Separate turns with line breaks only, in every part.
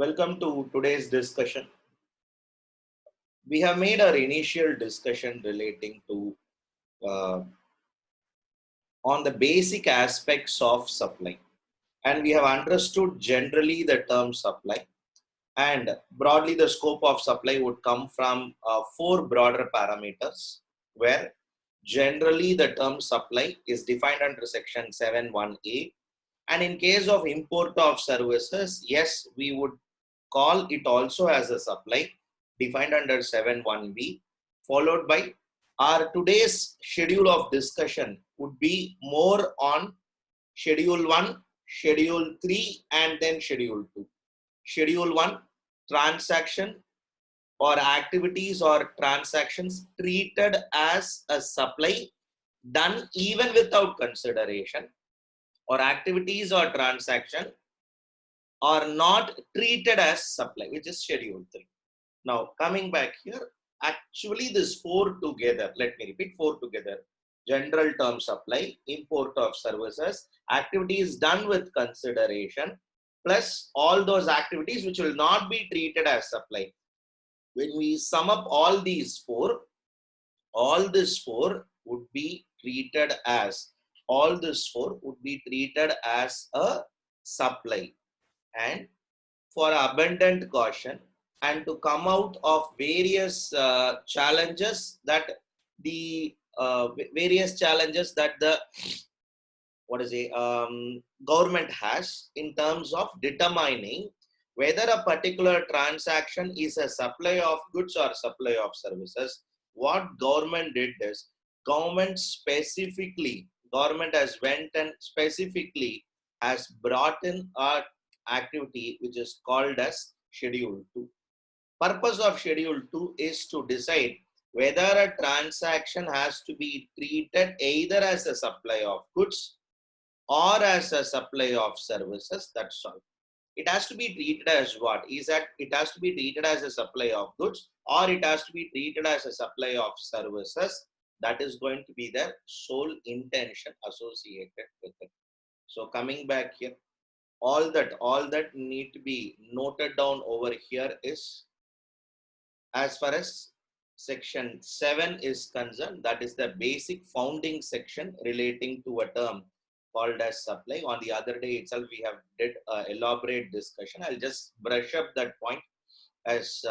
Welcome to today's discussion. We have made our initial discussion relating to uh, on the basic aspects of supply, and we have understood generally the term supply, and broadly the scope of supply would come from four broader parameters, where generally the term supply is defined under section 7(1)(a), and in case of import of services, yes, we would call it also as a supply defined under 7(1)(b), followed by our today's schedule of discussion would be more on schedule 1, schedule 3, and then schedule 2. Schedule 1, transaction or activities or transactions treated as a supply done even without consideration, or activities or transaction are not treated as supply, which is schedule 3. Now, coming back here, actually this four together, let me repeat, four together: general term supply, import of services, activities done with consideration, plus all those activities which will not be treated as supply. When we sum up all these four, all this four would be treated as, a supply. And for abundant caution, and to come out of various challenges that the government has in terms of determining whether a particular transaction is a supply of goods or supply of services. What government did is, government has went and specifically has brought in a activity which is called as schedule 2. Purpose of schedule 2 is to decide whether a transaction has to be treated either as a supply of goods or as a supply of services. That's all. It has to be treated as what? Is that it has to be treated as a supply of goods, or it has to be treated as a supply of services. That is going to be the sole intention associated with it. So coming back here, all that need to be noted down over here is, as far as section 7 is concerned, that is the basic founding section relating to a term called as supply. On the other day itself, we have did elaborate discussion. I'll just brush up that point, as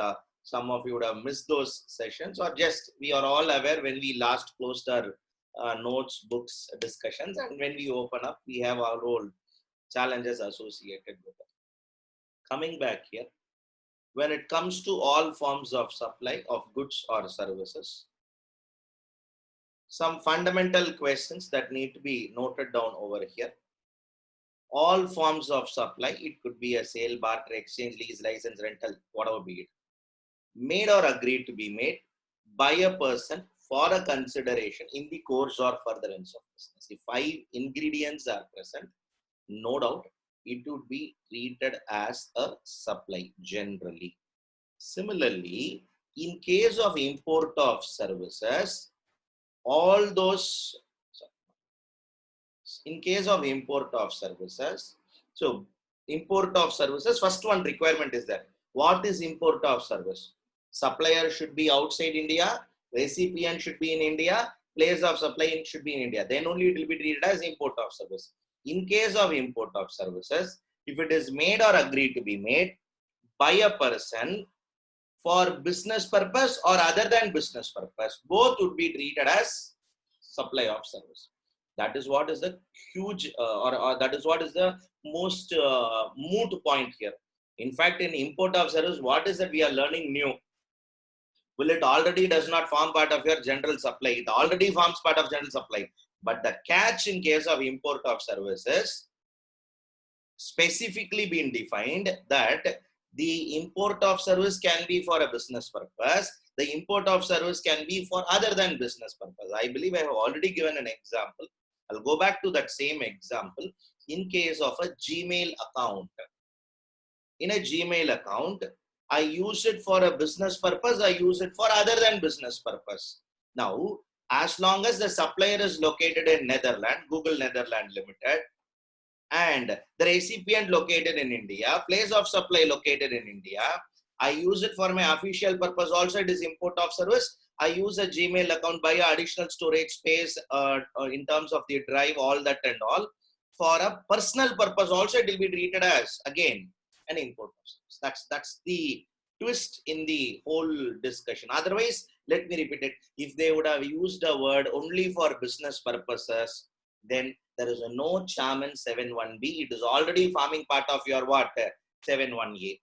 some of you would have missed those sessions, or just we are all aware when we last closed our notes, books, discussions, and when we open up, we have our own challenges associated with it. Coming back here, when it comes to all forms of supply of goods or services, some fundamental questions that need to be noted down over here. All forms of supply, it could be a sale, barter, exchange, lease, license, rental, whatever be it, made or agreed to be made by a person for a consideration in the course or furtherance of business. If 5 ingredients are present, no doubt it would be treated as a supply generally. Similarly, in case of import of services, all those, in case of import of services, so import of services, first one requirement is that, what is import of service? Supplier should be outside India, recipient should be in India, place of supply should be in India. Then only it will be treated as import of service. In case of import of services, if it is made or agreed to be made by a person for business purpose or other than business purpose, both would be treated as supply of service. That is what is the huge or that is what is the most moot point here. In fact, in import of service, what is that we are learning new? Well, it already does not form part of your general supply. It already forms part of general supply. But the catch in case of import of services, specifically been defined that the import of service can be for a business purpose. The import of service can be for other than business purpose. I believe I have already given an example. I'll go back to that same example. In case of a Gmail account, in a Gmail account, I use it for a business purpose, I use it for other than business purpose. Now, as long as the supplier is located in Netherlands, Google Netherlands Limited, and the recipient located in India, place of supply located in India. I use it for my official purpose. Also, it is import of service. I use a Gmail account, buy additional storage space in terms of the drive, all that and all. For a personal purpose, also it will be treated as again an import of service. That's the twist in the whole discussion. Otherwise, let me repeat it. If they would have used a word only for business purposes, then there is a no charm in 7.1b. It is already forming part of your what? 7.1a.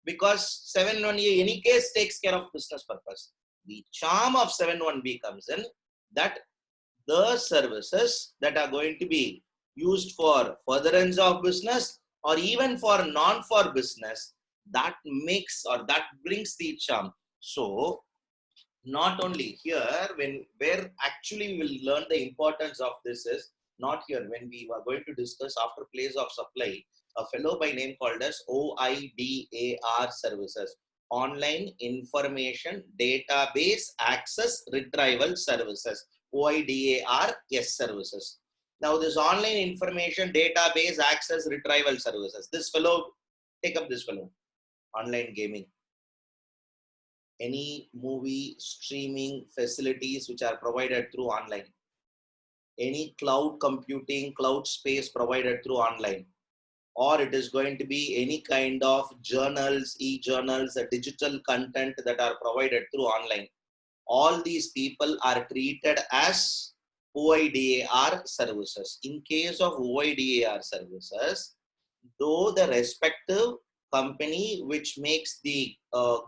Because 7.1a, any case, takes care of business purpose. The charm of 7.1b comes in that the services that are going to be used for furtherance of business or even for non-for business, that makes or that brings the charm. So, not only here, where actually we will learn the importance of this is not here when we were going to discuss after place of supply, a fellow by name called as OIDAR services, Online Information Database Access Retrieval Services, OIDAR services. Now this online information database access retrieval services, this fellow, take up this fellow, online gaming, any movie streaming facilities which are provided through online, any cloud computing, cloud space provided through online, or it is going to be any kind of journals, e-journals, digital content that are provided through online. All these people are treated as OIDAR services. In case of OIDAR services, though the respective company which makes the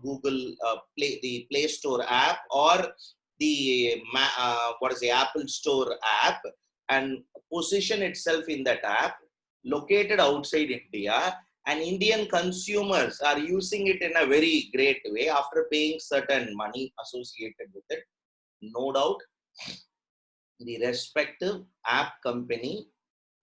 Google Play Store app or the Apple Store app and position itself in that app located outside India, and Indian consumers are using it in a very great way after paying certain money associated with it. No doubt, the respective app company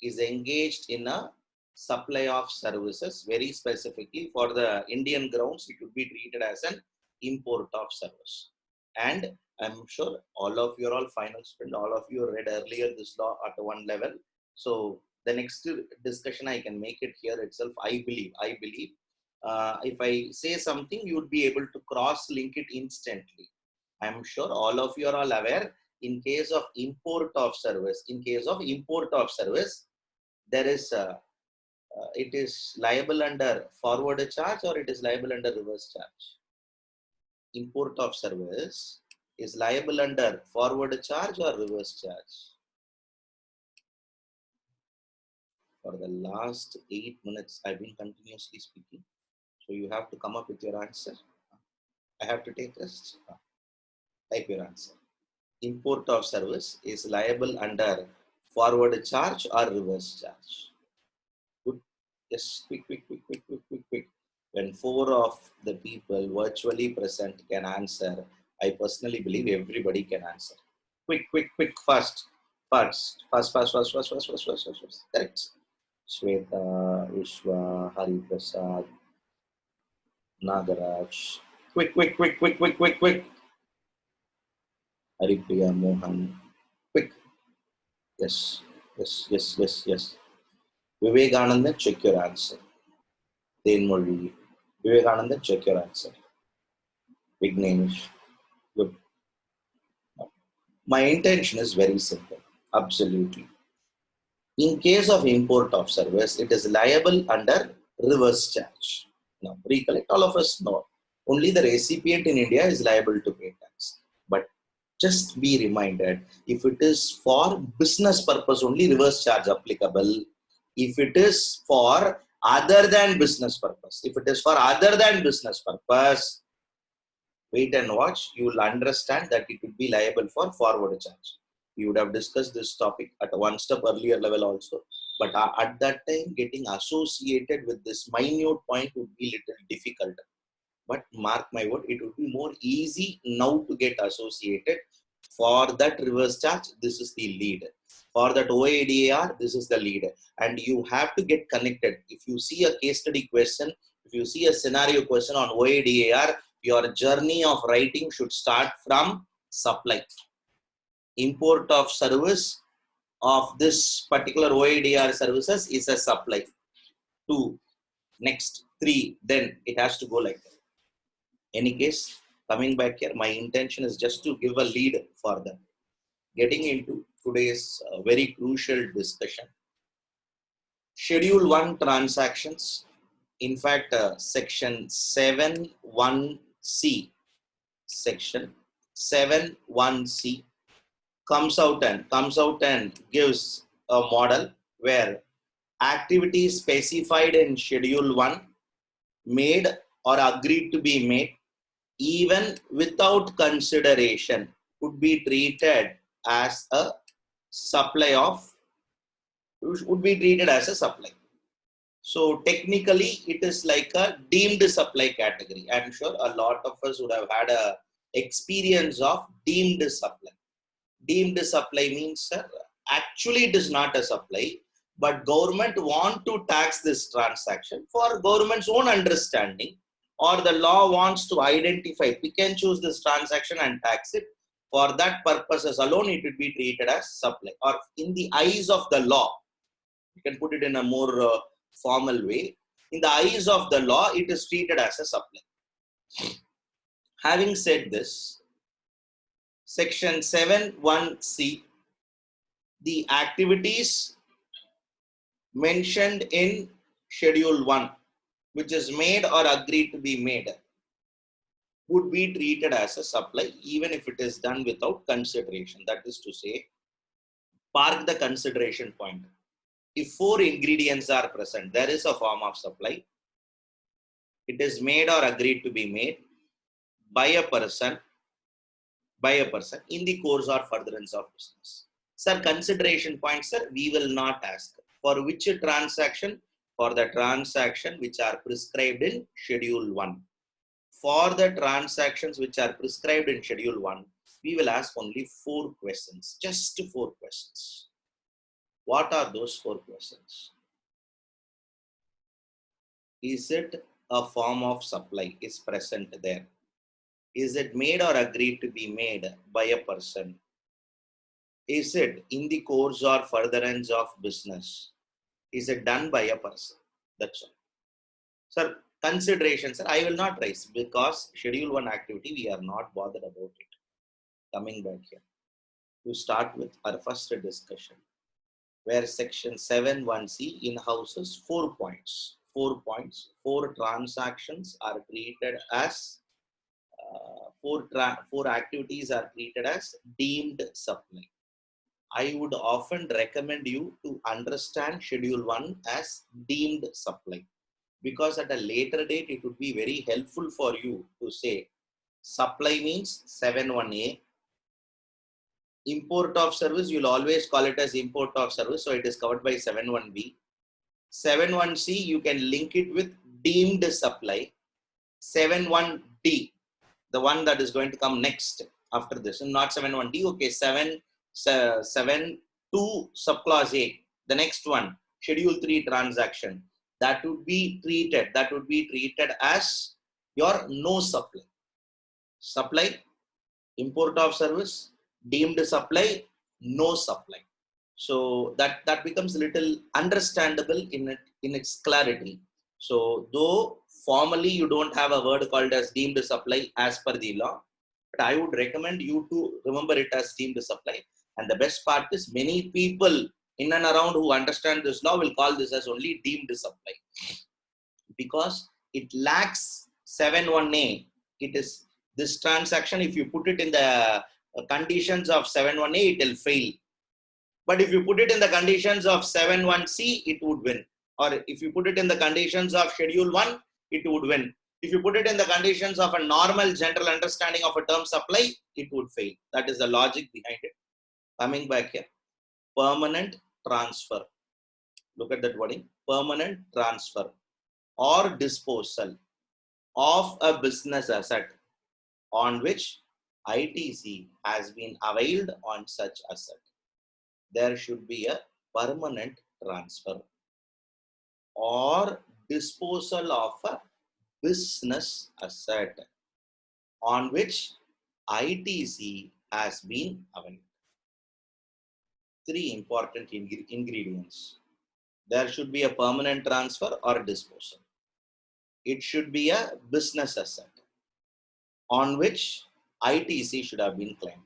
is engaged in a supply of services very specifically for the Indian grounds. It would be treated as an import of service. And I'm sure all of you are all final student, all of you read earlier this law at one level. So the next discussion I can make it here itself. I believe if I say something, you would be able to cross link it instantly. I'm sure all of you are all aware. In case of import of service, there is it is liable under forward charge or it is liable under reverse charge. Import of service is liable under forward charge or reverse charge. For the last 8 minutes, I've been continuously speaking. So you have to come up with your answer. I have to take rest. Type your answer. Import of service is liable under forward charge or reverse charge. Good. Yes, quick. When 4 of the people virtually present can answer, I personally believe everybody can answer. Quick, fast. Correct. Shweta, Vishwa, Hari Prasad, Nagaraj. Quick. Haripriya, Mohan. Quick. Yes. Vivekananda, check your answer. Denmoli. Vivekananda, check your answer. Vignesh. Good. My intention is very simple. Absolutely. In case of import of service, it is liable under reverse charge. Now, recollect, all of us know. Only the recipient in India is liable to pay tax. But just be reminded, if it is for business purpose, only reverse charge applicable. If it is for other than business purpose, wait and watch, you will understand that it would be liable for forward charge. We would have discussed this topic at a one step earlier level also. But at that time, getting associated with this minute point would be little difficult. But mark my word, it would be more easy now to get associated. For that reverse charge, this is the lead. For that OIDAR, this is the lead. And you have to get connected. If you see a case study question, if you see a scenario question on OIDAR, your journey of writing should start from supply. Import of service, of this particular OIDR services is a supply. 2, next 3, then it has to go like that. Any case, coming back here, my intention is just to give a lead for them. Getting into today's very crucial discussion. Schedule 1 transactions. In fact, section 7.1c, section 7.1c comes out and gives a model where activities specified in schedule 1 made or agreed to be made even without consideration would be treated as a supply. So technically it is like a deemed supply category. I'm sure a lot of us would have had a experience of deemed supply. Deemed supply means, sir, actually it is not a supply, but government want to tax this transaction for government's own understanding, or the law wants to identify, pick and choose this transaction and tax it. For that purposes alone, it would be treated as supply, or in the eyes of the law. You can put it in a more formal way. In the eyes of the law, it is treated as a supply. Having said this, section 7.1c, the activities mentioned in schedule 1, which is made or agreed to be made, would be treated as a supply even if it is done without consideration. That is to say, park the consideration point. If 4 ingredients are present, there is a form of supply. It is made or agreed to be made by a person in the course or furtherance of business. Sir, consideration point, sir, we will not ask. For which transaction? For the transaction which are prescribed in schedule 1. For the transactions which are prescribed in schedule 1, we will ask only 4 questions, just 4 questions. What are those 4 questions? Is it a form of supply is present there? Is it made or agreed to be made by a person? Is it in the course or furtherance of business? Is it done by a person? That's all. Sir, consideration, sir, I will not raise because schedule 1 activity, we are not bothered about it. Coming back here, to start with our first discussion, where section 7.1c in-houses 4 points. 4 points, 4 transactions are treated as, 4 activities are treated as deemed supply. I would often recommend you to understand schedule 1 as deemed supply, because at a later date, it would be very helpful for you to say supply means 7.1a. Import of service, you'll always call it as import of service. So it is covered by 7.1b. 7.1c, you can link it with deemed supply. 7.1d, the one that is going to come next after this, and not 7.1d. Okay, 7.2 subclause A, the next one, schedule 3 transaction. That would be treated as your no supply. Supply, import of service, deemed supply, no supply. So that becomes a little understandable in its clarity. So though formally you don't have a word called as deemed supply as per the law, but I would recommend you to remember it as deemed supply. And the best part is many people in and around who understand this law will call this as only deemed supply, because it lacks 7.1a. It is this transaction, if you put it in the conditions of 7.1a, it will fail. But if you put it in the conditions of 7.1c, it would win. Or if you put it in the conditions of schedule 1, it would win. If you put it in the conditions of a normal general understanding of a term supply, it would fail. That is the logic behind it. Coming back here, permanent transfer. Look at that wording, permanent transfer or disposal of a business asset on which ITC has been availed on such asset. There should be a permanent transfer or disposal of a business asset on which ITC has been availed. three important ingredients. There should be a permanent transfer or disposal. It should be a business asset on which ITC should have been claimed.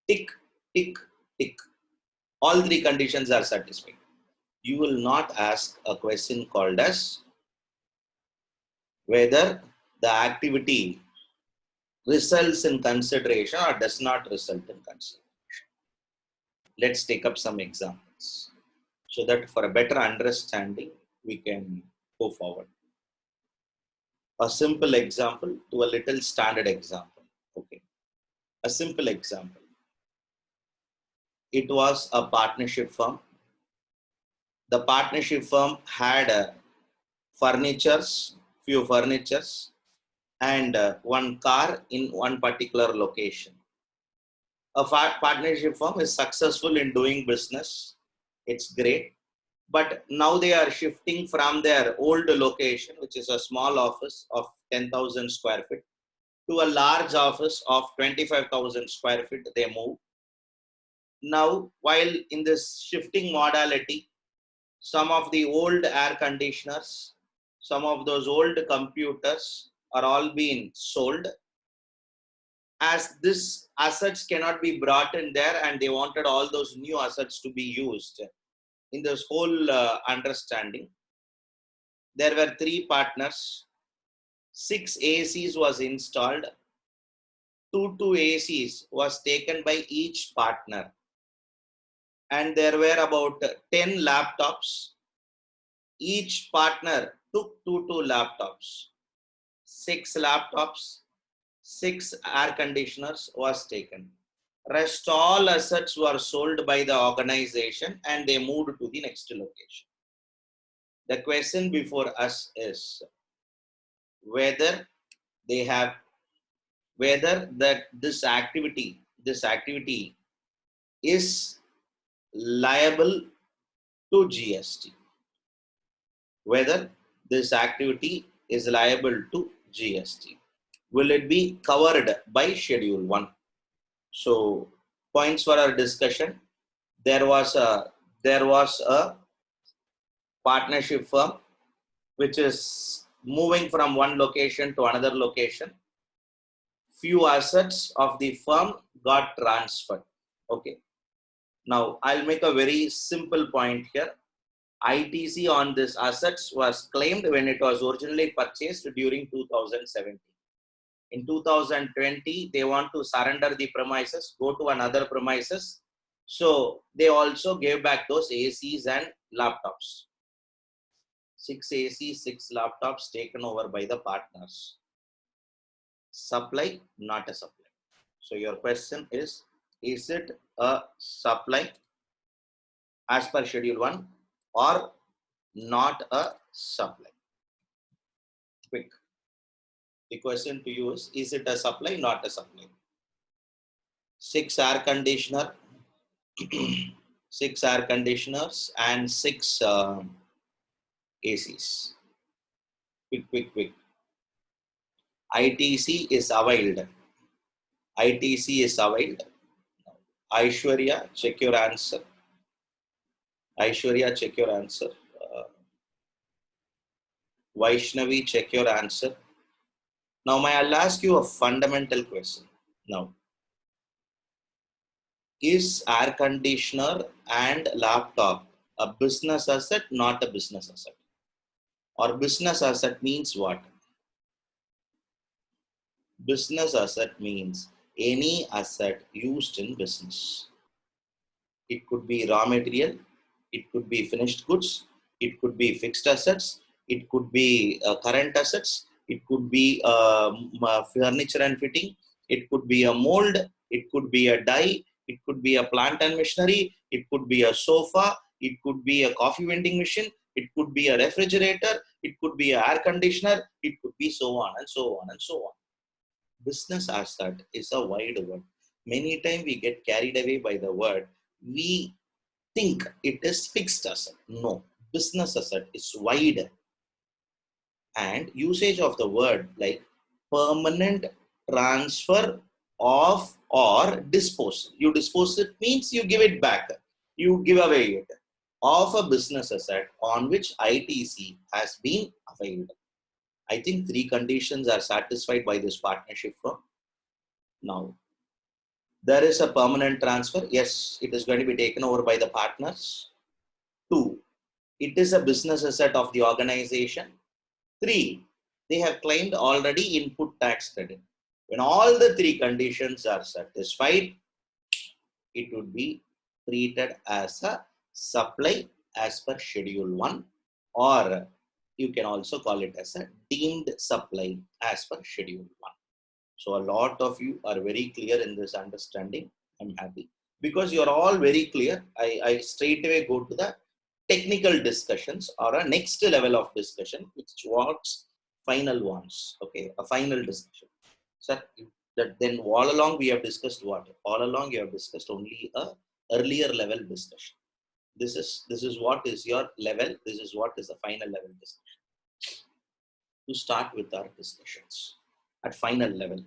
Tick, tick, tick. All three conditions are satisfied. You will not ask a question called as whether the activity results in consideration or does not result in consideration. Let's take up some examples so that for a better understanding, we can go forward. A simple example to a little standard example. Okay. A simple example. It was a partnership firm. The partnership firm had few furnitures, and one car in one particular location. A partnership firm is successful in doing business. It's great. But now they are shifting from their old location, which is a small office of 10,000 square feet, to a large office of 25,000 square feet. They move. Now, while in this shifting modality, some of the old air conditioners, some of those old computers are all being sold, as this assets cannot be brought in there, and they wanted all those new assets to be used. In this whole understanding, there were three partners. 6 ACs was installed. 2 ACs was taken by each partner. And there were about 10 laptops. Each partner took 2 laptops. 6 laptops, 6 air conditioners was taken. Rest all assets were sold by the organization and they moved to the next location. The question before us is whether this activity is liable to GST. Whether this activity is liable to GST. Will it be covered by Schedule 1? So, points for our discussion. There was a partnership firm which is moving from one location to another location. Few assets of the firm got transferred. Okay. Now, I'll make a very simple point here. ITC on this assets was claimed when it was originally purchased during 2017. In 2020, they want to surrender the premises, go to another premises. So they also gave back those ACs and laptops. 6 ACs, 6 laptops taken over by the partners. Supply, not a supply. So your question is it a supply as per Schedule 1 or not a supply? Quick. The question to you is it a supply, not a supply? 6 air conditioner, 6 air conditioners and 6 ACs. Quick. ITC is availed. ITC is availed. Aishwarya, check your answer. Aishwarya, check your answer. Vaishnavi, check your answer. Now, I'll ask you a fundamental question. Now, is air conditioner and laptop a business asset, not a business asset? Or business asset means what? Business asset means any asset used in business. It could be raw material, it could be finished goods, it could be fixed assets, it could be current assets, it could be furniture and fitting, it could be a mold, it could be a die, it could be a plant and machinery, it could be a sofa, it could be a coffee vending machine, it could be a refrigerator, it could be an air conditioner, it could be so on and so on and so on. Business asset is a wide word. Many times we get carried away by the word. We think it is fixed asset. No, business asset is wide. And usage of the word like permanent transfer of or disposal. You dispose it means you give it back. you give away it of a business asset on which ITC has been availed. I think three conditions are satisfied by this partnership firm. Now, there is a permanent transfer. Yes, it is going to be taken over by the partners. 2, it is a business asset of the organization. 3, they have claimed already input tax credit. When all the three conditions are satisfied, it would be treated as a supply as per Schedule 1, or you can also call it as a deemed supply as per Schedule 1. So a lot of you are very clear in this understanding. I'm happy because you're all very clear. I straight away go to the technical discussions or a next level of discussion, which was final ones. Okay, a final discussion. So that then all along we have discussed what? All along you have discussed only a earlier level discussion. This is what is your level. This is what is the final level discussion. To start with our discussions at final level.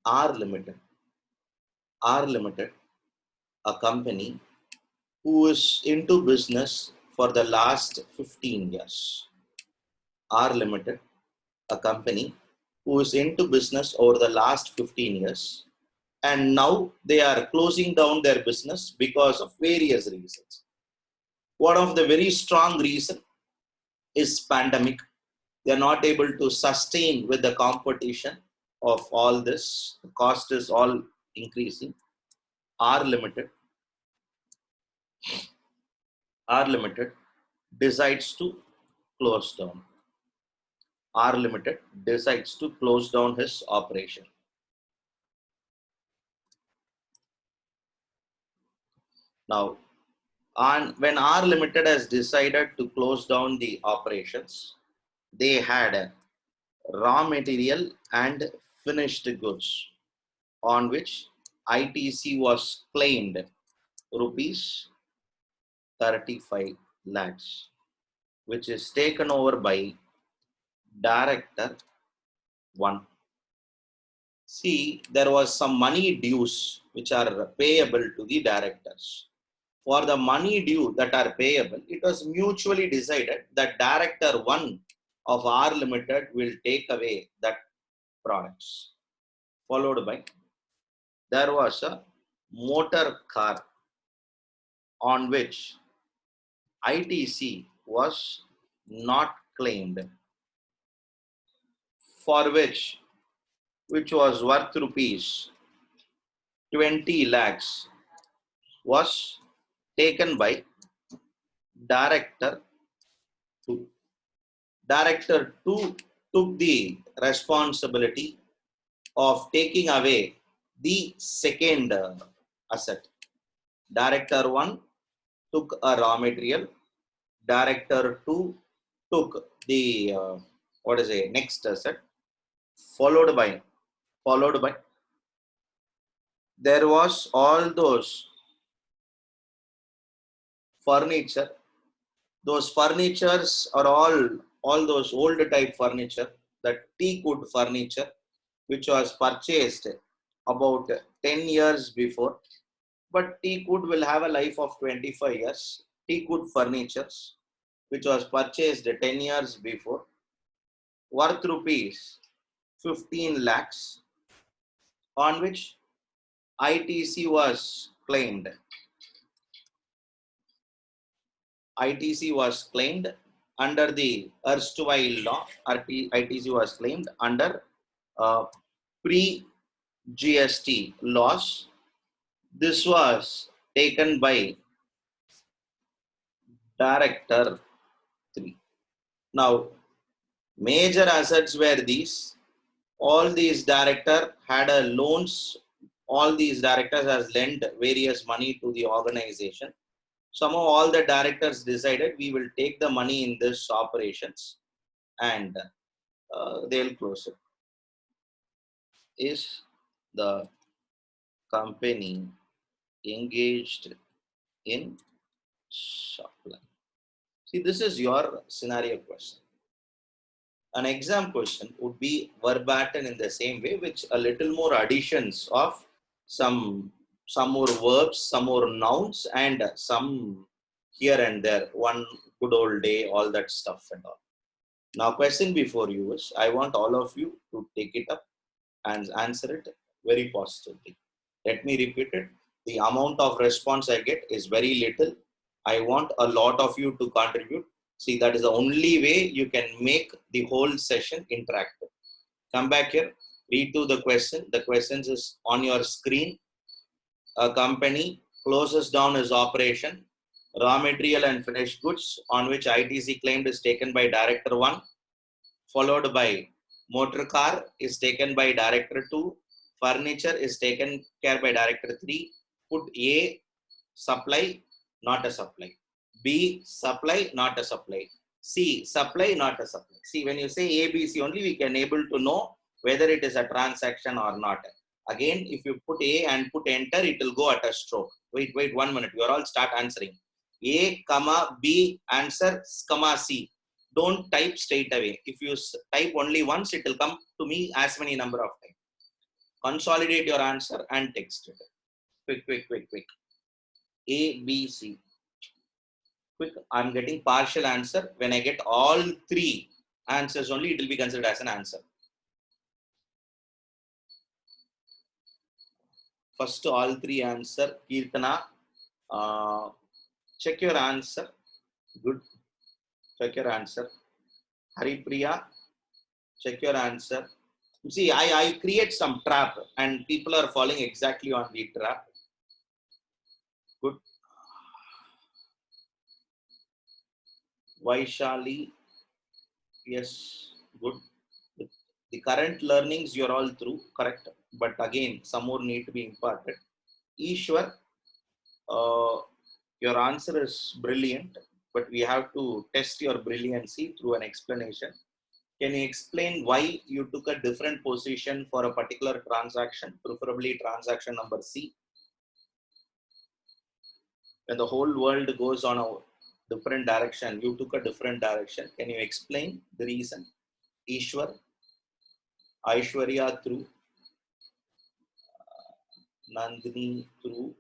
R Limited, a company who is into business for the last 15 years. R Limited, a company who is into business over the last 15 years, and now they are closing down their business because of various reasons. One of the very strong reason is pandemic. They are not able to sustain with the competition of all this. The cost is all increasing. R Limited decides to close down. R Limited decides to close down his operation. Now, when R Limited has decided to close down the operations, they had raw material and finished goods on which ITC was claimed rupees 35 lakhs, which is taken over by Director 1. See, there was some money dues which are payable to the directors. For the money due that are payable, it was mutually decided that Director 1 of R Limited will take away that products. Followed by, there was a motor car on which ITC was not claimed, for which was worth rupees 20 lakhs was taken by Director 2. Director 2 took the responsibility of taking away the second asset. Director 1 took a raw material. Director 2 took the next asset. Followed by there was all those furniture. Those furnitures are all those old type furniture, that teak wood furniture, which was purchased about 10 years before. But teak wood will have a life of 25 years. Teak wood furnitures, which was purchased 10 years before, worth rupees 15 lakhs, on which ITC was claimed. ITC was claimed under the erstwhile law. ITC was claimed under pre-GST laws. This was taken by Director 3. Now, major assets were these. All these directors had a loans. All these directors has lent various money to the organization. Somehow all the directors decided we will take the money in this operations and they'll close it. Is the company engaged in supply? See, this is your scenario question. An exam question would be verbatim in the same way, which a little more additions of some some more verbs, some more nouns, and some here and there, one good old day, all that stuff and all. Now, question before you is, I want all of you to take it up and answer it very positively. Let me repeat it. The amount of response I get is very little. I want a lot of you to contribute. See, that is the only way you can make the whole session interactive. Come back here, read to the question. The questions is on your screen. A company closes down its operation. Raw material and finished goods on which ITC claimed is taken by Director 1, followed by motor car is taken by Director 2, furniture is taken care by Director 3. Put A, supply, not a supply. B, supply, not a supply. C, supply, not a supply. See, when you say A, B, C only, we can able to know whether it is a transaction or not. Again, if you put A and put enter, it will go at a stroke. Wait 1 minute. You are all start answering. A, comma, B, answer, comma, C. Don't type straight away. If you type only once, it will come to me as many number of times. Consolidate your answer and text it. Quick. A, B, C. Quick, I'm getting partial answer. When I get all three answers only, it will be considered as an answer. First, all three answer. Kirtana, check your answer. Good. Check your answer. Haripriya, check your answer. You see, I create some trap and people are falling exactly on the trap. Good. Vaishali, yes, good. The current learnings you're all through, correct. But again, some more need to be imparted. Ishwar, your answer is brilliant, but we have to test your brilliancy through an explanation. Can you explain why you took a different position for a particular transaction, preferably transaction number C? When the whole world goes on a different direction, you took a different direction. Can you explain the reason? Ishwar, Aishwarya through, Nandini through.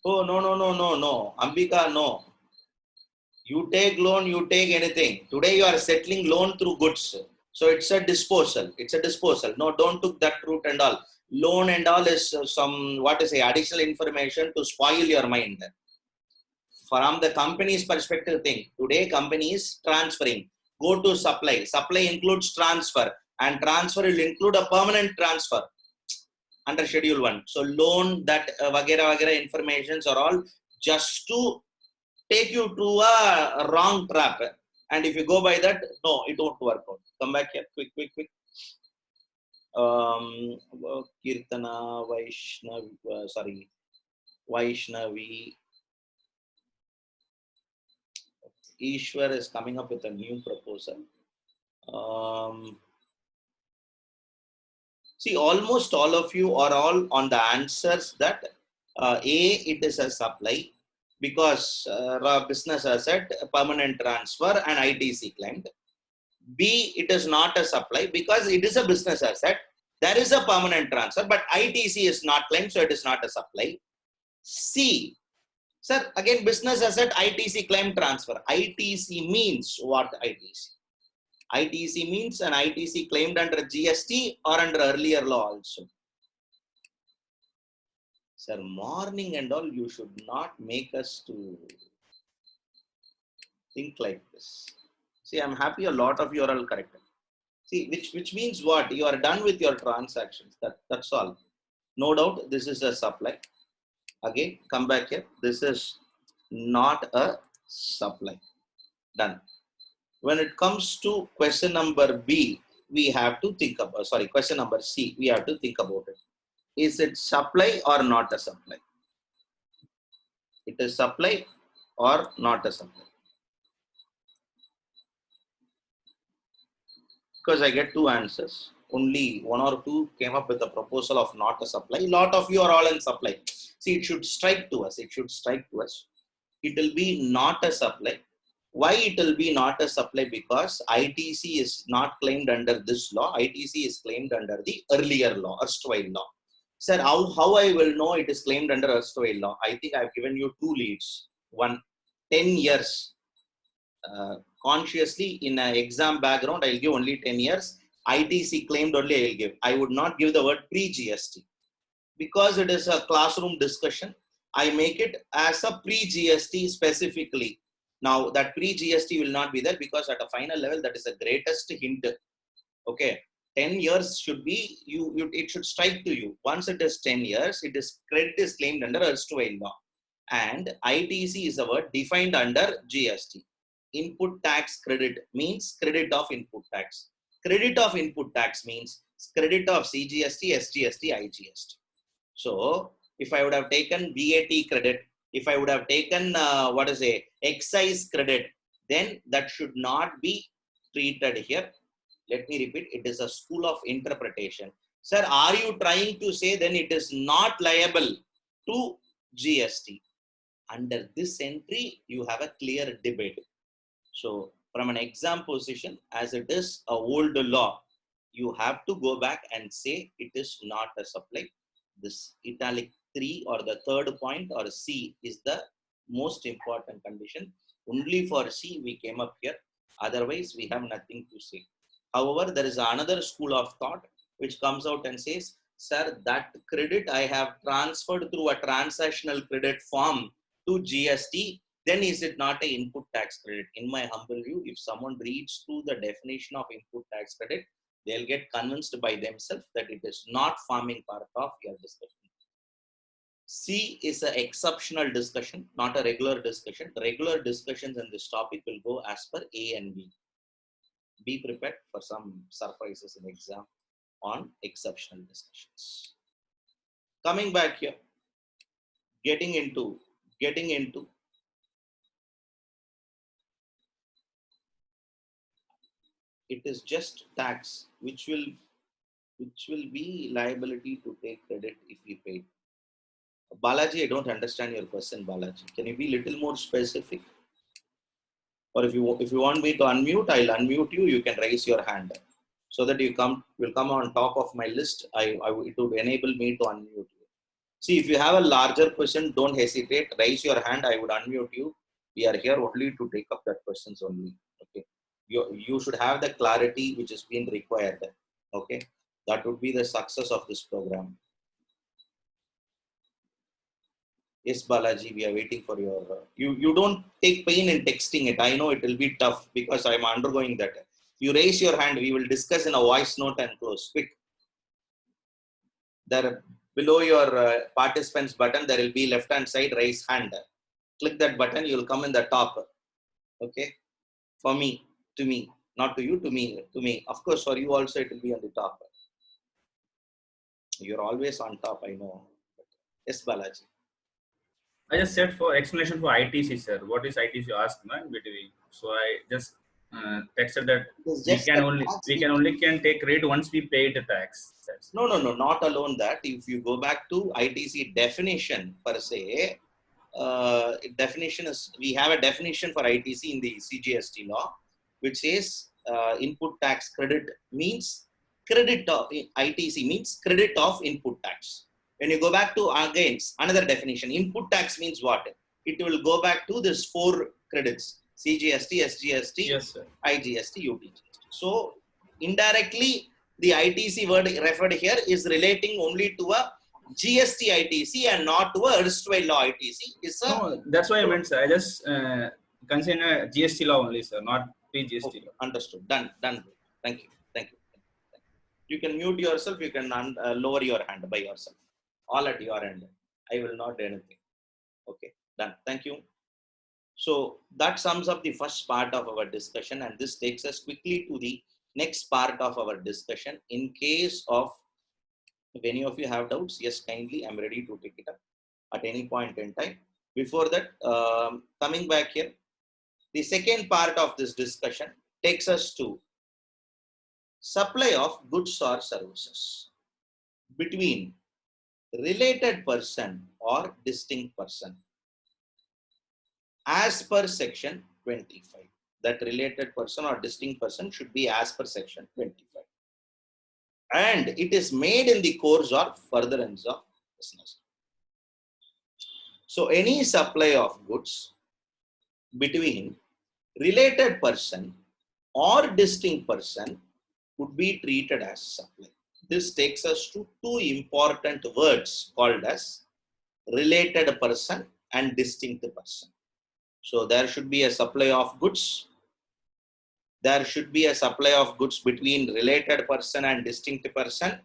Oh, no. Ambika, no. You take loan, you take anything. Today you are settling loan through goods. So it's a disposal. It's a disposal. No, don't took that route and all. Loan and all is some, what to say, additional information to spoil your mind. From the company's perspective thing, today company is transferring. Go to supply. Supply includes transfer. And transfer will include a permanent transfer under schedule 1. So loan, that vagera informations are all just to take you to a wrong trap. And if you go by that, no, it won't work out. Come back here, quick. Kirtana, Vaishnavi. Ishwar is coming up with a new proposal. See, almost all of you are all on the answers that A, it is a supply because business asset, permanent transfer and ITC claimed. B, it is not a supply because it is a business asset. There is a permanent transfer, but ITC is not claimed, so it is not a supply. C, sir, again, business asset, ITC claim transfer. ITC means what ITC? ITC means an ITC claimed under GST or under earlier law also. Sir, morning and all, you should not make us to think like this. See, I'm happy a lot of you are all correct. See, which means what? You are done with your transactions. That's all. No doubt, this is a supply. Again, come back here. This is not a supply. Done. When it comes to question number B, we have to think about, question number C, we have to think about it. Is it supply or not a supply? It is supply or not a supply? Because I get two answers. Only one or two came up with a proposal of not a supply. A lot of you are all in supply. See, it should strike to us. It should strike to us. It will be not a supply Why it will be not a supply? Because ITC is not claimed under this law. ITC is claimed under the earlier law, erstwhile law. Sir, how I will know it is claimed under erstwhile law? I think I've given you two leads. One, 10 years. Consciously in an exam background, I'll give only 10 years. ITC claimed only I'll give. I would not give the word pre-GST. Because it is a classroom discussion, I make it as a pre-GST specifically. Now that pre-GST will not be there because at a final level, that is the greatest hint. Okay, 10 years should be, it should strike to you. Once it is 10 years, it is credit is claimed under erstwhile law. And ITC is a word defined under GST. Input tax credit means credit of input tax. Credit of input tax means credit of CGST, SGST, IGST. So if I would have taken VAT credit, if I would have taken excise credit, then that should not be treated here. Let me repeat, it is a school of interpretation. Sir, are you trying to say then it is not liable to GST? Under this entry, you have a clear debate. So from an exam position, as it is a old law, you have to go back and say it is not a supply. This italic 3 or the third point or C is the most important condition. Only for C we came up here. Otherwise, we have nothing to say. However, there is another school of thought which comes out and says, sir, that credit I have transferred through a transactional credit form to GST, then is it not an input tax credit? In my humble view, if someone reads through the definition of input tax credit, they'll get convinced by themselves that it is not forming part of your discussion. C is an exceptional discussion, not a regular discussion. Regular discussions in this topic will go as per A and B. Be prepared for some surprises in exam on exceptional discussions. Coming back here, getting into it is just tax which will be liability to take credit if we paid. Balaji, I don't understand your question, Balaji. Can you be a little more specific? Or if you want me to unmute, I'll unmute you. You can raise your hand so that will come on top of my list. It would enable me to unmute you. See, if you have a larger question, don't hesitate. Raise your hand. I would unmute you. We are here only to take up that questions only. Okay. You should have the clarity which has been required. Okay. That would be the success of this program. Yes, Balaji, we are waiting for your. You don't take pain in texting it. I know it will be tough because I'm undergoing that. You raise your hand, we will discuss in a voice note and close. Quick. There below your participants button, there will be left hand side raise hand. Click that button, you will come in the top. Okay. For me, to me, not to you, to me. Of course, for you also, it will be on the top. You're always on top, I know. Yes, Balaji.
I just said for explanation for ITC, sir. What is ITC? You asked me between. So I just texted that we can take credit once we pay the tax.
No, not alone that. If you go back to ITC definition per se, definition is, we have a definition for ITC in the CGST law, which says input tax credit means credit of ITC means credit of input tax. When you go back to again another definition, input tax means what? It will go back to this 4 credits: CGST, SGST,
yes, sir.
IGST, UTGST. So indirectly, the ITC word referred here is relating only to a GST ITC and not to a erstwhile law ITC.
No, that's why I meant, sir. I just consider GST law only, sir, not pre-GST law.
Understood. Done. Thank you. You can mute yourself. You can lower your hand by yourself. All at your end. I will not do anything. Okay. Done. Thank you. So that sums up the first part of our discussion, and this takes us quickly to the next part of our discussion. In case of, if any of you have doubts, yes, kindly, I'm ready to take it up at any point in time. Before that, coming back here, the second part of this discussion takes us to supply of goods or services between related person or distinct person as per section 25. That related person or distinct person should be as per section 25. And it is made in the course or furtherance of business. So any supply of goods between related person or distinct person would be treated as supply. This takes us to two important words called as related person and distinct person. So there should be a supply of goods. There should be a supply of goods between related person and distinct person.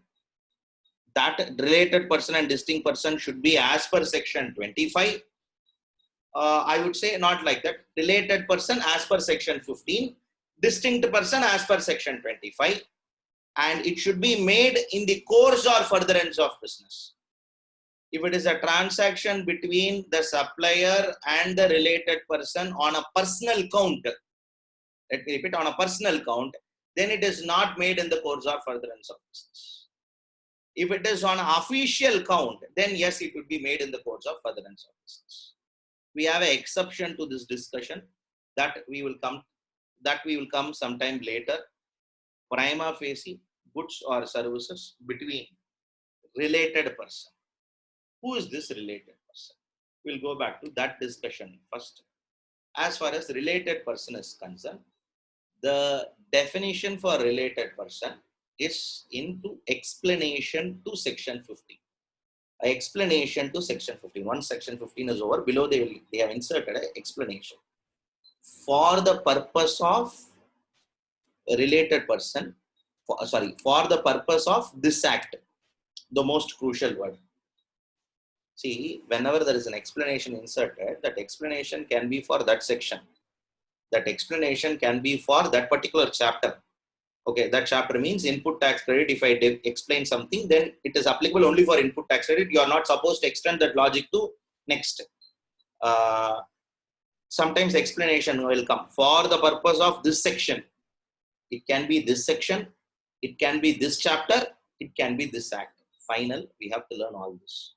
That related person and distinct person should be as per section 25. I would say not like that. Related person as per section 15. Distinct person as per section 25. And it should be made in the course or furtherance of business. If it is a transaction between the supplier and the related person on a personal count, let me repeat, on a personal count, then it is not made in the course or furtherance of business. If it is on an official count, then yes, it would be made in the course of furtherance of business. We have an exception to this discussion that we will come sometime later. Prima facie goods or services between related person. Who is this related person? We'll go back to that discussion first. As far as related person is concerned, the definition for related person is into explanation to section 15. Explanation to section 15. Once section 15 is over, below they have inserted an explanation. For the purpose of related person, for the purpose of this act, the most crucial word. See, whenever there is an explanation inserted, that explanation can be for that section. That explanation can be for that particular chapter. Okay, that chapter means input tax credit. If I explain something, then it is applicable only for input tax credit. You are not supposed to extend that logic to next. Sometimes explanation will come for the purpose of this section. It can be this section. It can be this chapter. It can be this act. Final, we have to learn all this.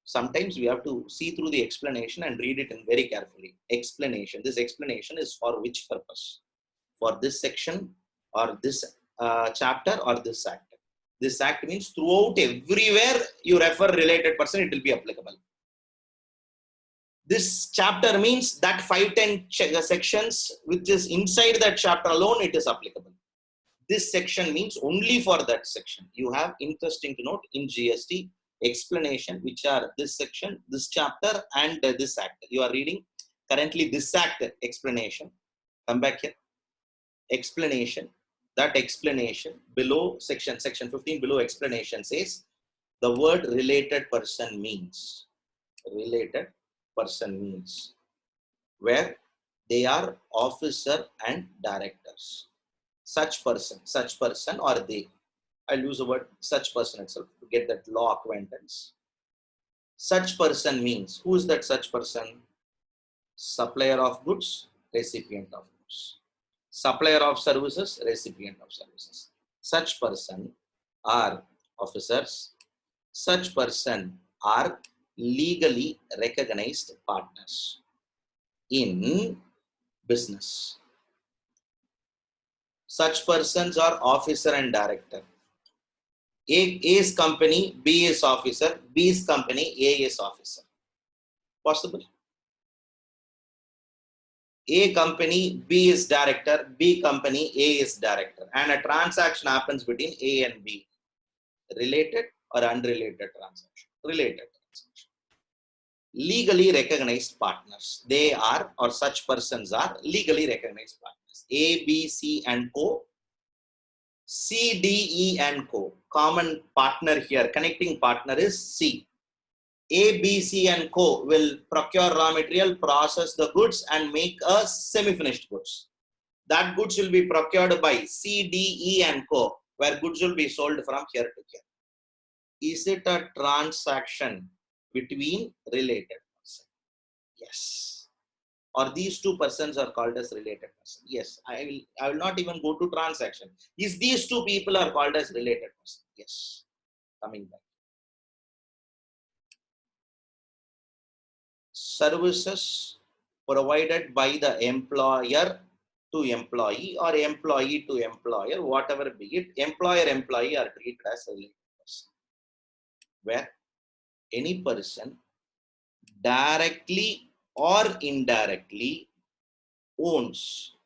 Sometimes we have to see through the explanation and read it in very carefully. Explanation. This explanation is for which purpose? For this section or this chapter or this act. This act means throughout everywhere you refer related person, it will be applicable. This chapter means that 5-10 sections which is inside that chapter alone, it is applicable. This section means only for that section. You have interesting to note in GST explanation, which are this section, this chapter, and this act. You are reading currently this act explanation. Come back here. Explanation. That explanation below section 15 below explanation says the word related person means where they are officer and directors. Such person or they. I'll use the word such person itself to get that law acquaintance. Such person means, who is that such person? Supplier of goods, recipient of goods. Supplier of services, recipient of services. Such person are officers. Such person are legally recognized partners in business. Such persons are officer and director. A's company, B is officer, B's company, A is officer. Possible? A company, B is director, B company, A is director. And a transaction happens between A and B. Related or unrelated transaction? Related transaction. Legally recognized partners. They are, or such persons are, legally recognized partners. A, B, C and Co. C, D, E and Co. Common partner here, connecting partner is C. A, B, C and Co. will procure raw material, process the goods and make a semi-finished goods. That goods will be procured by C, D, E and Co. where goods will be sold from here to here. Is it a transaction between related persons? Yes. Or these two persons are called as related persons. Yes, I will not even go to transaction. Is these two people are called as related persons? Yes. Coming back. Services provided by the employer to employee or employee to employer, whatever be it, employer-employee are treated as a related person, where any person directly or indirectly owns,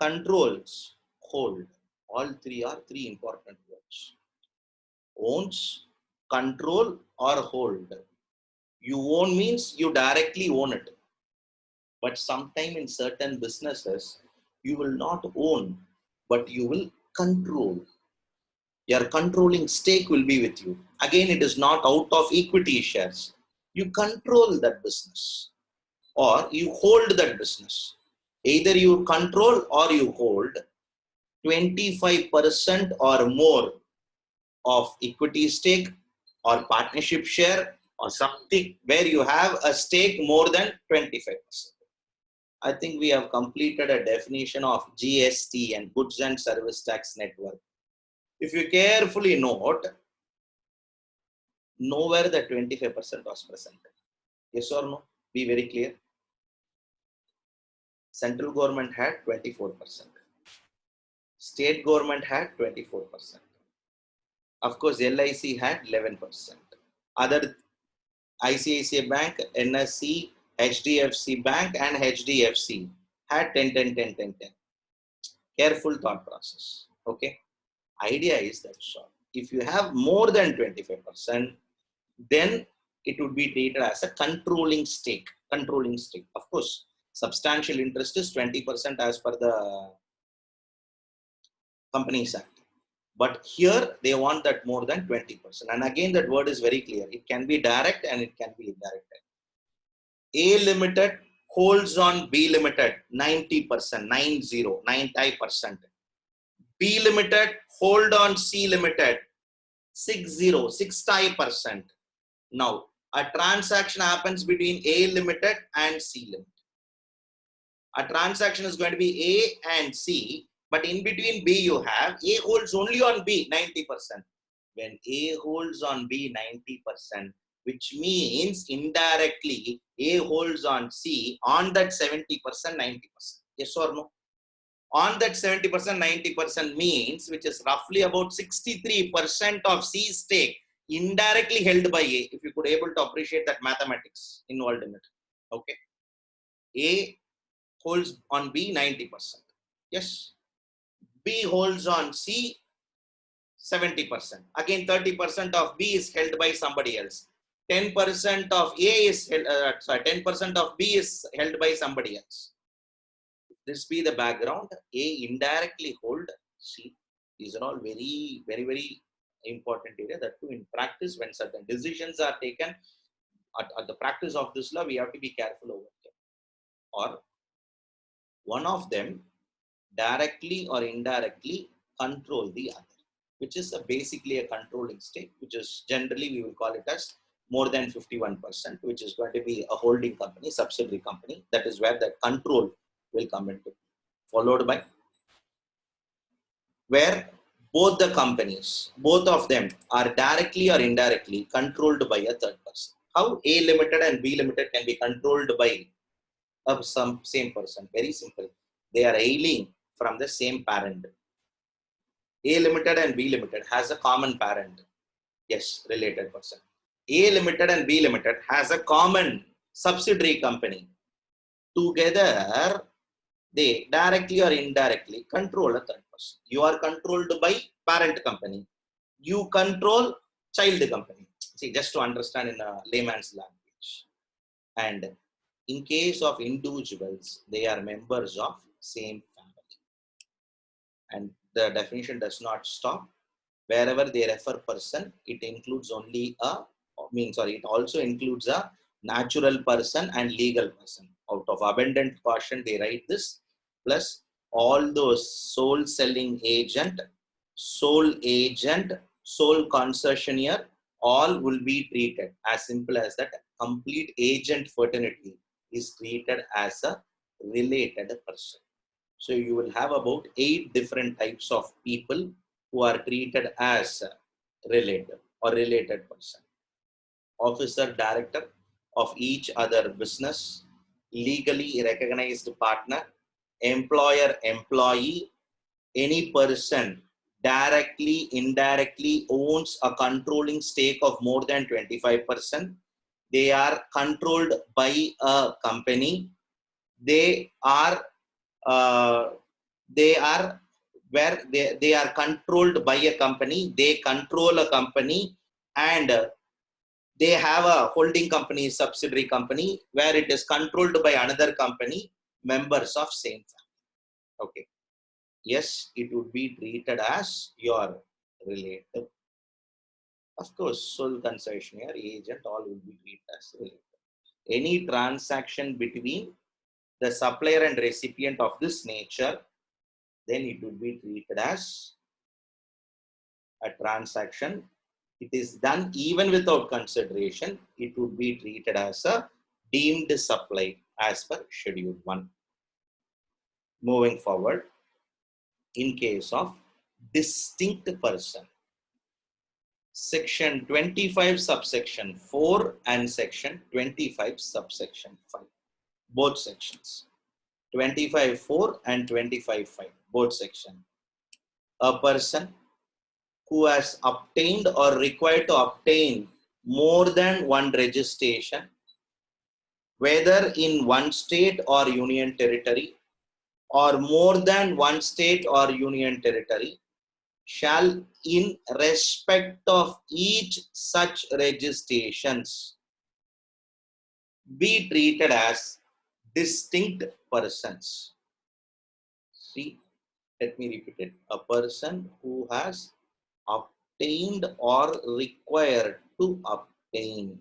controls, hold. All three are three important words. Owns, control, or hold. You own means you directly own it. But sometime in certain businesses, you will not own, but you will control. Your controlling stake will be with you. Again, it is not out of equity shares. You control that business or you hold that business. Either you control or you hold 25% or more of equity stake or partnership share or something where you have a stake more than 25%. I think we have completed a definition of GST and Goods and Service Tax Network. If you carefully note, nowhere the 25% was present. Yes or no? Be very clear. Central government had 24%. State government had 24%. Of course, LIC had 11%. Other ICICI Bank, NSC, HDFC Bank and HDFC had 10, 10, 10, 10, 10. Careful thought process. Okay. Idea is that short. If you have more than 25%, then it would be treated as a controlling stake. Controlling stake. Of course, substantial interest is 20% as per the Companies Act. But here they want that more than 20%. And again, that word is very clear. It can be direct and it can be indirect. A Limited holds on B Limited 90%, 90%. B Limited hold on C Limited 60%. Now, a transaction happens between A Limited and C Limited. A transaction is going to be A and C, but in between B you have A holds only on B 90%. When A holds on B 90%, which means indirectly A holds on C on that 70%, 90%. Yes or no? On that 70%, 90% means, which is roughly about 63% of C's stake indirectly held by A, if you could able to appreciate that mathematics involved in it. Okay. A holds on B 90%. Yes. B holds on C 70%. Again, 30% of B is held by somebody else. 10% of A is held, 10% of B is held by somebody else. This be the background. A indirectly hold C. These are all very, very, very important area. That too, in practice, when certain decisions are taken at the practice of this law, we have to be careful over here. Or one of them directly or indirectly control the other, which is basically a controlling stake, which is generally we will call it as more than 51%, which is going to be a holding company, subsidiary company. That is where that control will come into, followed by where both the companies, both of them are directly or indirectly controlled by a third person. How A Limited and B Limited can be controlled by some same person? Very simple. They are hailing from the same parent. A Limited and B Limited has a common parent. Yes, related person. A Limited and B Limited has a common subsidiary company. Together, they directly or indirectly control a third person. You are controlled by parent company. You control child company. See, just to understand in a layman's language. And in case of individuals, they are members of same family. And the definition does not stop. Wherever they refer person, it includes only it also includes a natural person and legal person. Out of abundant caution, they write this, plus all those sole selling agent, sole agent, sole concessionaire, all will be treated as simple as that. Complete agent fraternity is treated as a related person. So you will have about 8 different types of people who are treated as related or related person. Officer, director of each other business, legally recognized partner, employer, employee, any person directly, indirectly owns a controlling stake of more than 25%. They are controlled by a company. They are where they are controlled by a company. They control a company, and they have a holding company, subsidiary company, where it is controlled by another company, members of same family. Okay. Yes, it would be treated as your relative. Of course, sole concessionaire, agent, all will be treated as relative. Any transaction between the supplier and recipient of this nature, then it would be treated as a transaction. It is done even without consideration. It would be treated as a deemed supply as per Schedule 1. Moving forward, in case of distinct person, Section 25 subsection 4 and Section 25 subsection 5, both sections, 25.4 and 25.5, both sections. A person who has obtained or required to obtain more than one registration, whether in one state or union territory, or more than one state or union territory, shall, in respect of each such registrations, be treated as distinct persons. See, let me repeat it. A person who has obtained or required to obtain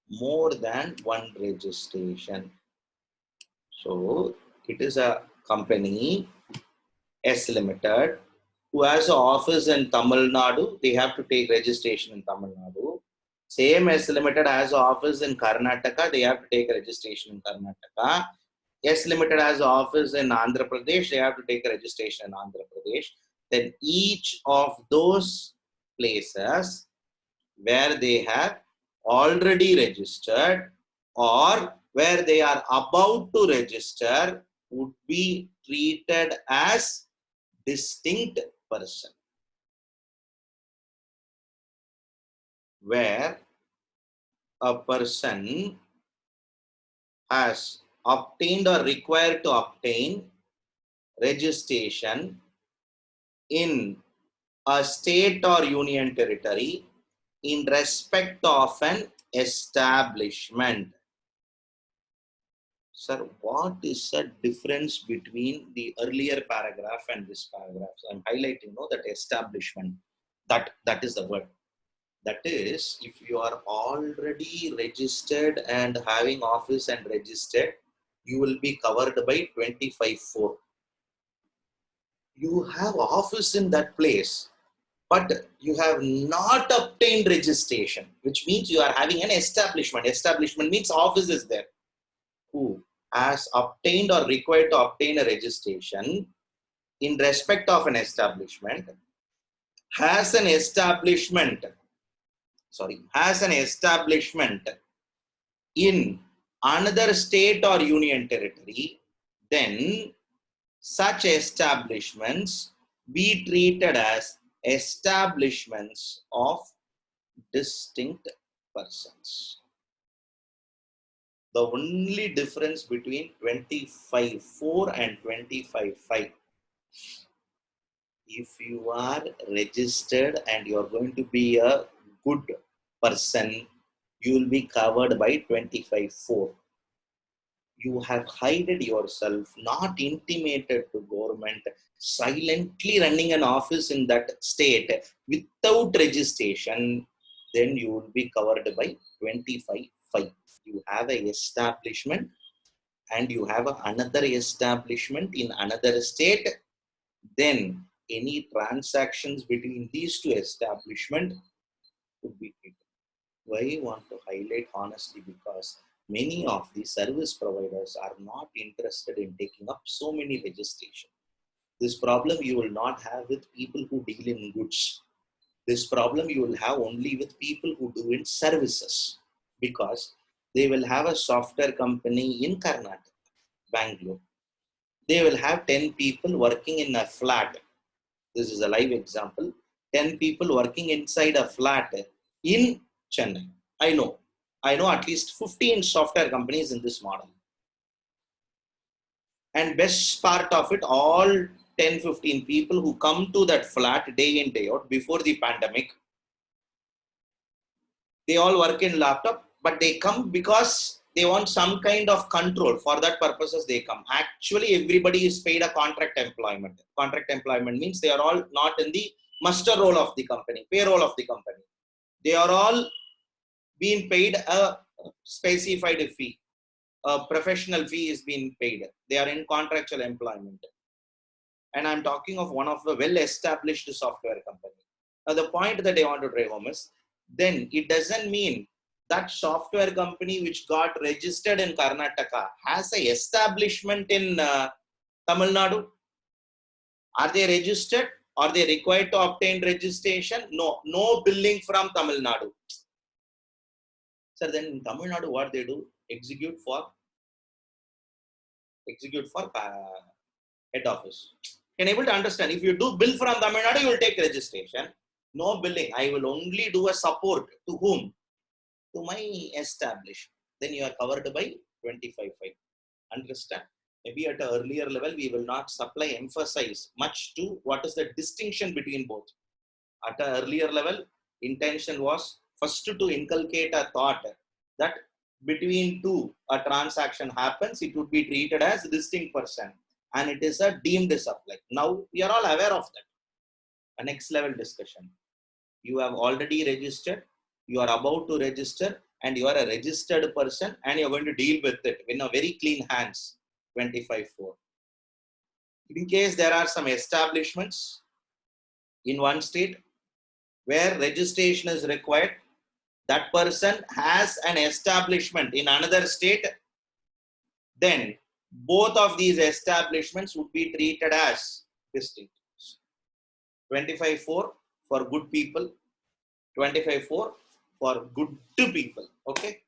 more than one registration. So, it is a company, S Limited, who has an office in Tamil Nadu. They have to take registration in Tamil Nadu. Same S Limited has an office in Karnataka. They have to take registration in Karnataka. S Limited has an office in Andhra Pradesh. They have to take a registration in Andhra Pradesh. Then each of those places where they have already registered or where they are about to register would be treated as distinct person. Where a person has obtained or required to obtain registration in a state or union territory in respect of an establishment. Sir, what is the difference between the earlier paragraph and this paragraph? I'm highlighting that establishment. That is the word. That is, if you are already registered and having office and registered, you will be covered by 25.4. You have office in that place, but you have not obtained registration, which means you are having an establishment. Establishment means office is there. Who has obtained or required to obtain a registration in respect of an establishment, has an establishment in another state or union territory, then such establishments be treated as establishments of distinct persons. The only difference between 25.4 and 25.5, if you are registered and you are going to be a good person, you will be covered by 25.4. You have hided yourself, not intimated to government, silently running an office in that state without registration, then you will be covered by 25.5. You have a establishment and you have another establishment in another state, then any transactions between these two establishments would be treated. Why I want to highlight honesty? Because many of the service providers are not interested in taking up so many registrations. This problem you will not have with people who deal in goods. This problem you will have only with people who do in services. Because They will have a software company in Karnataka, Bangalore. They will have 10 people working in a flat. This is a live example. 10 people working inside a flat in Chennai. I know at least 15 software companies in this model. And best part of it, all 10-15 people who come to that flat day in, day out before the pandemic, they all work in laptop, but they come because they want some kind of control. For that purposes, they come. Actually, everybody is paid a contract employment. Contract employment means they are all not in the muster roll of the company, payroll of the company. They are all being paid a specified fee. A professional fee is being paid. They are in contractual employment. And I'm talking of one of the well-established software company. Now, the point that I want to drive home is, then it doesn't mean that software company which got registered in Karnataka has a establishment in Tamil Nadu. Are they registered? Are they required to obtain registration? No, no billing from Tamil Nadu. So then in Tamil Nadu, what they do? Execute for head office. Can able to understand? If you do bill from Tamil Nadu, you will take registration. No billing. I will only do a support to whom? To my establishment. Then you are covered by 25(5). Understand? Maybe at an earlier level, we will not emphasize much to what is the distinction between both. At an earlier level, intention was first to inculcate a thought that between two a transaction happens, it would be treated as a distinct person, and it is a deemed supply. Now we are all aware of that. A next level discussion. You have already registered, you are about to register, and you are a registered person, and you are going to deal with it in a very clean hands. 25(4). In case there are some establishments in one state where registration is required, that person has an establishment in another state, then both of these establishments would be treated as distinct. 25(4) for good people, 25(4) for good to people. Okay,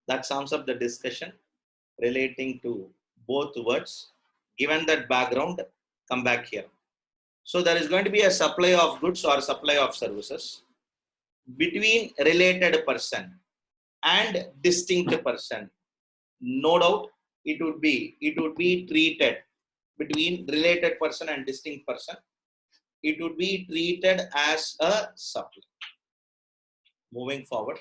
that sums up the discussion relating to both words. Given that background, come back here. So there is going to be a supply of goods or supply of services between related person and distinct person. No doubt it would be treated between related person and distinct person. It would be treated as a supply. Moving forward,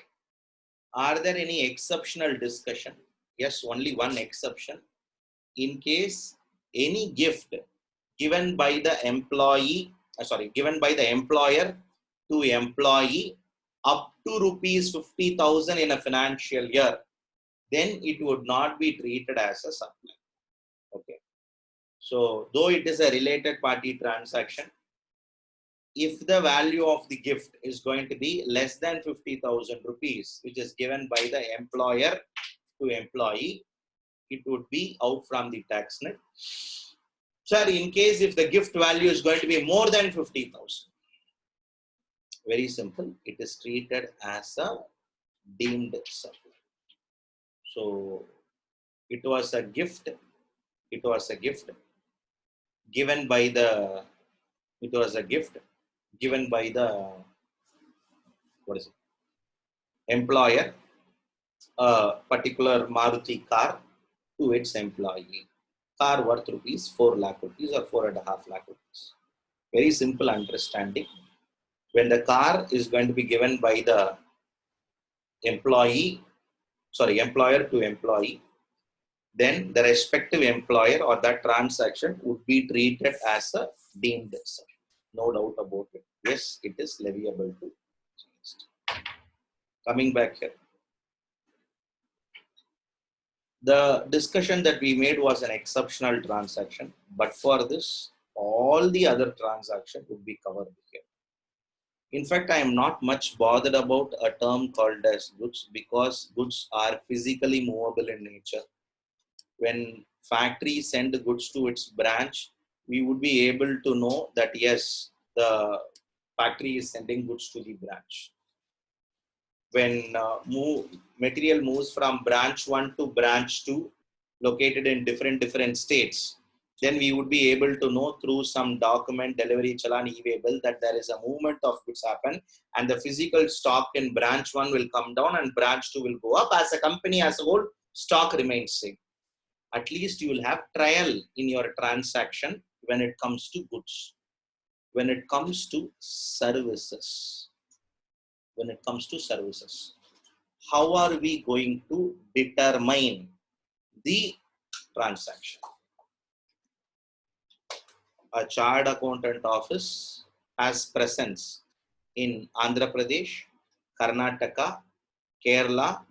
are there any exceptional discussion? Yes, only one exception. In case any gift given by the given by the employer to employee up to rupees 50,000 in a financial year, then it would not be treated as a supply. Okay. So though it is a related party transaction, if the value of the gift is going to be less than 50,000 rupees, which is given by the employer to employee, it would be out from the tax net. Sir, in case if the gift value is going to be more than 50,000, very simple, it is treated as a deemed supply. So it was a gift given by the employer, a particular Maruti car to its employee. Car worth rupees 4 lakh rupees or 4.5 lakh rupees. Very simple understanding. When the car is going to be given by the employer to employee, then the respective employer or that transaction would be treated as a deemed supply. No doubt about it. Yes, it is leviable to GST. Coming back here. The discussion that we made was an exceptional transaction, but for this, all the other transactions would be covered here. In fact, I am not much bothered about a term called as goods because goods are physically movable in nature. When factory send goods to its branch, we would be able to know that yes, the factory is sending goods to the branch. when material moves from branch 1 to branch 2, located in different states, then we would be able to know through some document, delivery challan, e-way bill, that there is a movement of goods happen, and the physical stock in branch 1 will come down and branch 2 will go up. As a company as a whole, stock remains same. At least you will have trial in your transaction when it comes to goods. When it comes to services, how are we going to determine the transaction? A chartered accountant office has presence in Andhra Pradesh, Karnataka, Kerala,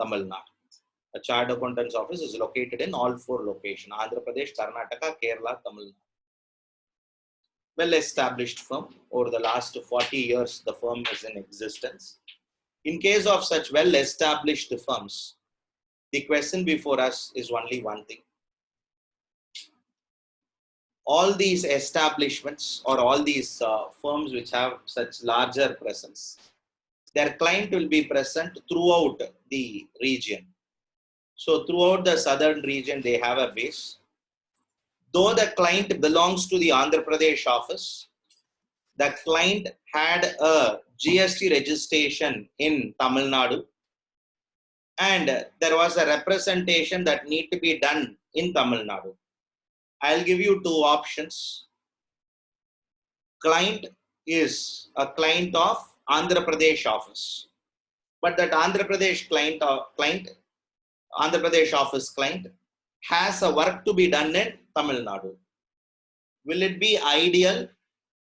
Tamil Nadu. A chartered accountant's office is located in all 4 locations: Andhra Pradesh, Karnataka, Kerala, Tamil Nadu. Well-established firm. Over the last 40 years, the firm is in existence. In case of such well-established firms, the question before us is only one thing. All these establishments or all these firms which have such larger presence, their client will be present throughout the region. So throughout the southern region, they have a base. Though the client belongs to the Andhra Pradesh office, the client had a GST registration in Tamil Nadu, and there was a representation that need to be done in Tamil Nadu. I'll give you 2 options. Client is a client of Andhra Pradesh office, but that Andhra Pradesh Andhra Pradesh office client has a work to be done in Tamil Nadu. Will it be ideal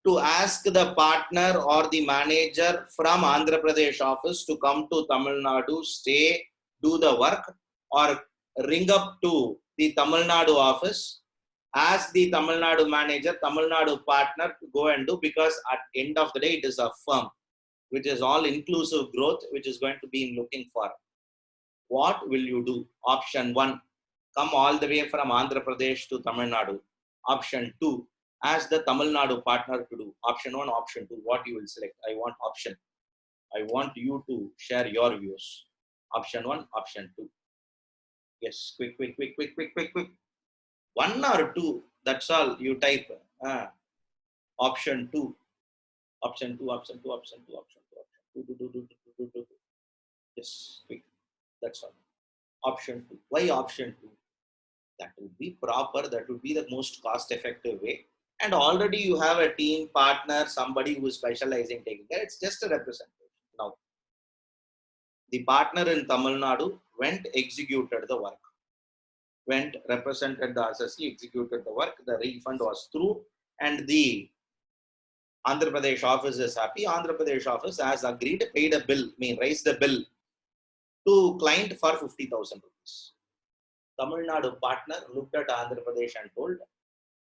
to ask the partner or the manager from Andhra Pradesh office to come to Tamil Nadu, stay, do the work, or ring up to the Tamil Nadu office, ask the Tamil Nadu manager, Tamil Nadu partner to go and do? Because at the end of the day, it is a firm which is all inclusive growth, which is going to be looking for. What will you do? Option 1, come all the way from Andhra Pradesh to Tamil Nadu. Option 2, ask the Tamil Nadu partner to do. Option 1, option 2, what you will select? I want option. I want you to share your views. Option 1, option 2. Yes, quick. 1 or 2, that's all you type. Option 2. Option 2. Yes, quick. That's all. Option 2. Why option 2? That would be proper. That would be the most cost-effective way. And already you have a team partner, somebody who is specializing in taking care. It's just a representation. Now, the partner in Tamil Nadu went, executed the work. Went, represented the assessee, executed the work. The refund was through, and the Andhra Pradesh office is happy. Andhra Pradesh office has agreed, paid a bill, raised the bill to client for 50,000 rupees. Tamil Nadu partner looked at Andhra Pradesh and told,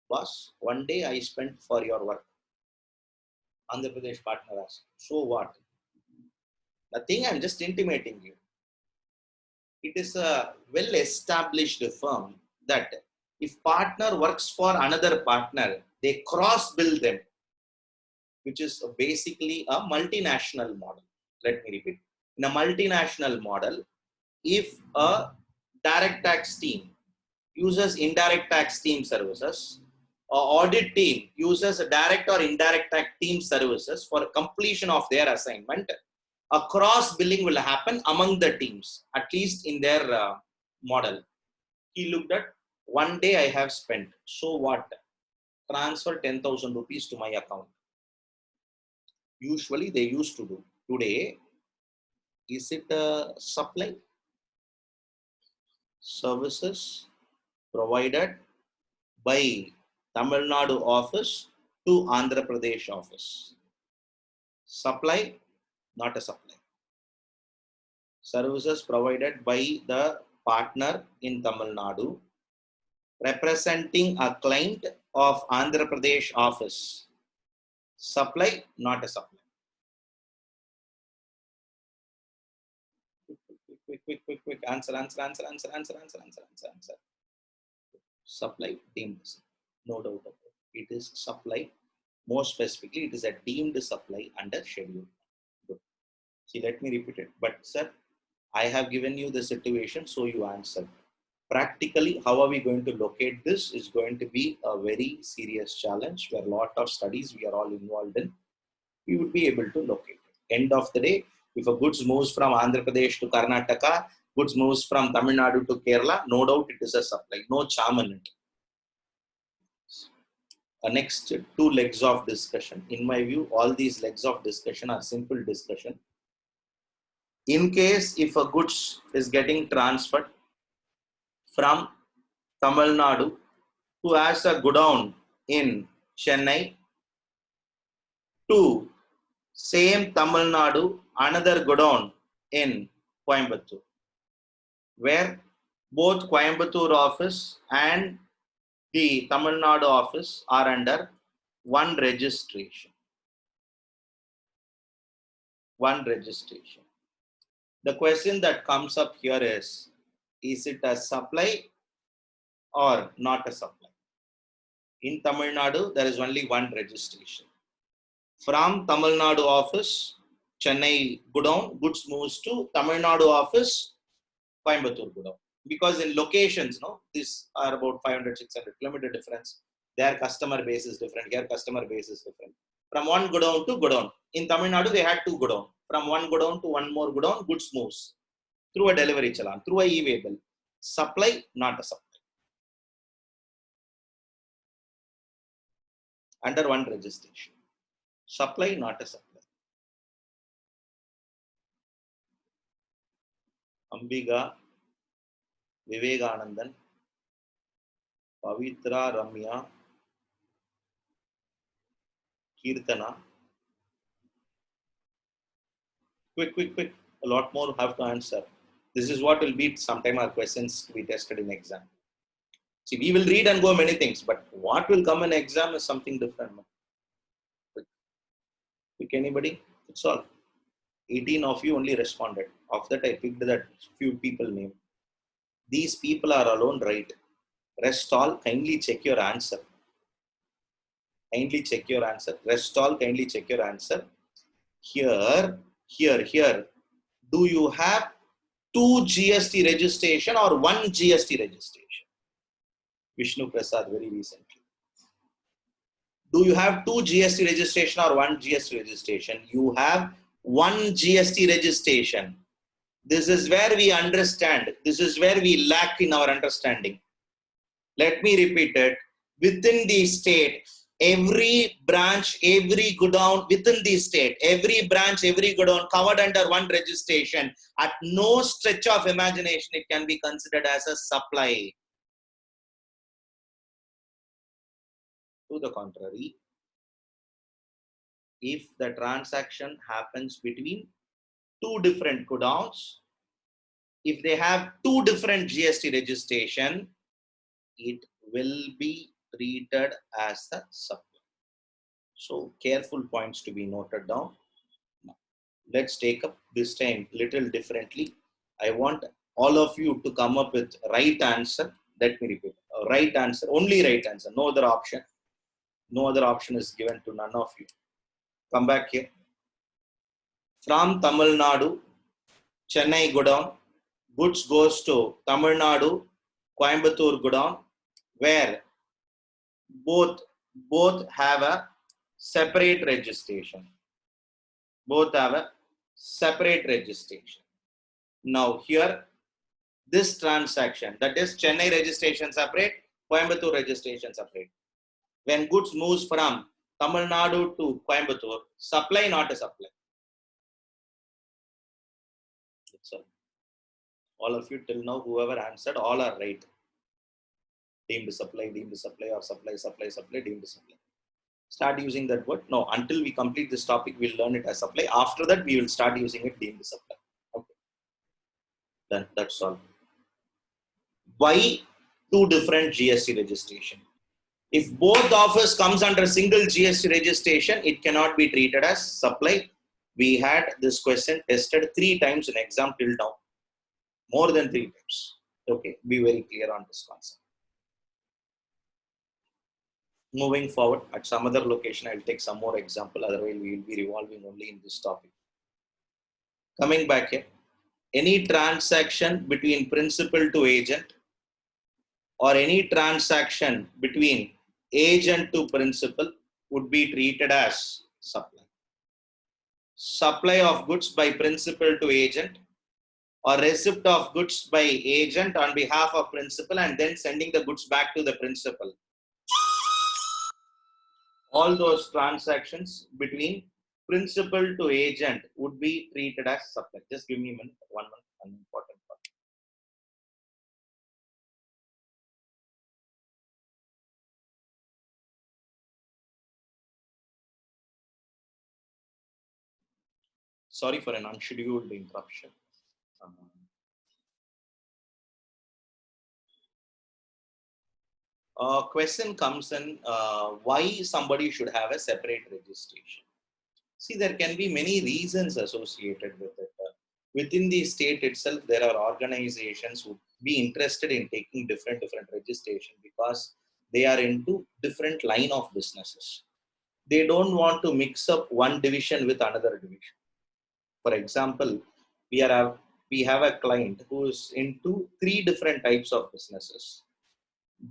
boss, 1 day I spent for your work. Andhra Pradesh partner asked, so what? Nothing, I'm just intimating you. It is a well-established firm that if partner works for another partner, they cross-bill them, which is basically a multinational model. Let me repeat. In a multinational model, if a direct tax team uses indirect tax team services, or audit team uses a direct or indirect tax team services for completion of their assignment, a cross billing will happen among the teams, at least in their model. He looked at, 1 day I have spent, so what? Transfer 10,000 rupees to my account. Usually they used to do. Today, is it a supply? Services provided by Tamil Nadu office to Andhra Pradesh office. Supply, not a supply. Services provided by the partner in Tamil Nadu, representing a client of Andhra Pradesh office. Supply, not a supply. Quick. Answer. Supply, deemed. No doubt about it. It is supply. More specifically, it is a deemed supply under schedule. Good. See, let me repeat it. But sir, I have given you the situation, so you answer. Practically, how are we going to locate this is going to be a very serious challenge where a lot of studies we are all involved in. We would be able to locate it. End of the day, if a goods moves from Andhra Pradesh to Karnataka, goods moves from Tamil Nadu to Kerala, no doubt it is a supply, no charm in it. Next two legs of discussion. In my view, all these legs of discussion are simple discussion. In case if a goods is getting transferred from Tamil Nadu who has a godown in Chennai to same Tamil Nadu, another godown in Coimbatore, where both Coimbatore office and the Tamil Nadu office are under one registration. One registration. The question that comes up here is it a supply or not a supply? In Tamil Nadu, there is only one registration. From Tamil Nadu office, Chennai godown, goods moves to Tamil Nadu office, Coimbatore godown. Because in locations, no, these are about 500, 600 kilometer difference. Their customer base is different. Here, customer base is different. From one godown to godown. In Tamil Nadu, they had two godown. From one godown to one more godown, goods moves through a delivery challan, through a e-way bill. Supply, not a supply. Under one registration. Supply, not a supply. Ambiga, Vivekanandan, Pavitra, Ramya, Kirtana. Quick. A lot more have to answer. This is what will be sometime our questions to be tested in exam. See, we will read and go many things, but what will come in exam is something different. Pick anybody, it's all. 18 of you only responded. Of that, I picked that few people name. These people are alone right. Rest all, kindly check your answer. Kindly check your answer. Rest all, kindly check your answer. Here. Do you have two GST registration or one GST registration? Vishnu Prasad very recently. Do you have two GST registration or one GST registration? You have one GST registration. This is where we understand. This is where we lack in our understanding. Let me repeat it. Within the state, every branch, every godown within the state, every branch, every godown covered under one registration. At no stretch of imagination, it can be considered as a supply. To the contrary, if the transaction happens between two different godowns, if they have two different GST registration, it will be treated as a supply. So careful points to be noted down. Now, let's take up this time little differently. I want all of you to come up with right answer. Let me repeat. Right answer, only right answer, no other option. No other option is given to none of you. Come back here. From Tamil Nadu, Chennai godown, goods goes to Tamil Nadu, Coimbatore godown, where both have a separate registration. Both have a separate registration. Now here, this transaction, that is Chennai registration separate, Coimbatore registration separate. When goods moves from Tamil Nadu to Coimbatore, supply, not a supply. So, all of you till now, whoever answered, all are right. Deemed supply, or supply, deemed supply. Start using that word. No, until we complete this topic, we'll learn it as supply. After that, we will start using it deemed supply. Okay. Then that's all. Why two different GST registration? If both offers comes under single GST registration, it cannot be treated as supply. We had this question tested 3 times in exam till now. More than 3 times. Okay, be very clear on this concept. Moving forward, at some other location, I'll take some more example. Otherwise, we will be revolving only in this topic. Coming back here, any transaction between principal to agent or any transaction between agent to principal would be treated as supply. Supply of goods by principal to agent or receipt of goods by agent on behalf of principal and then sending the goods back to the principal. All those transactions between principal to agent would be treated as supply. Just give me a minute, one important part. Sorry for an unscheduled interruption. Question comes in, why somebody should have a separate registration. See, there can be many reasons associated with it. Within the state itself, there are organizations who would be interested in taking different registration because they are into different line of businesses. They don't want to mix up one division with another division. For example, we have a client who is into 3 different types of businesses: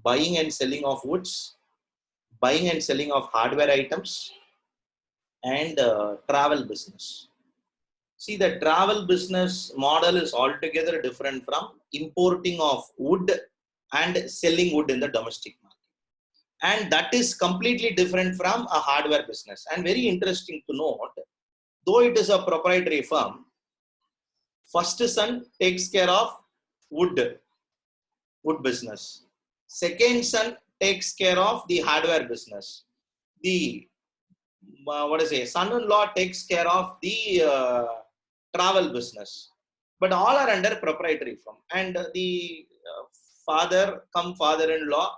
buying and selling of woods, buying and selling of hardware items, and travel business. See, the travel business model is altogether different from importing of wood and selling wood in the domestic market. And that is completely different from a hardware business. And very interesting to note, though it is a proprietary firm, first son takes care of wood business. Second son takes care of the hardware business. The son-in-law takes care of the travel business, but all are under proprietary firm. And the father-in-law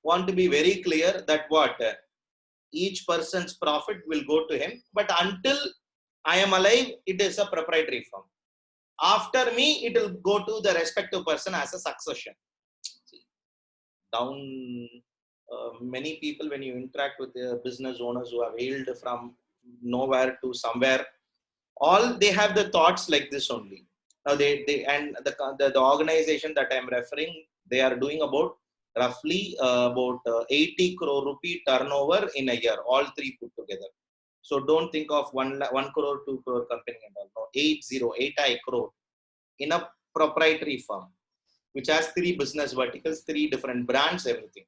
want to be very clear that each person's profit will go to him, but until I am alive, it is a proprietary firm. After me, it will go to the respective person as a succession. See, many people, when you interact with the business owners who have hailed from nowhere to somewhere, all they have the thoughts like this only. Now the organization that I'm referring, they are doing about roughly 80 crore rupee turnover in a year, all 3 put together. So don't think of 1 crore, 2 crore company and all. No, 80 crore in a proprietary firm, which has 3 business verticals, 3 different brands, everything.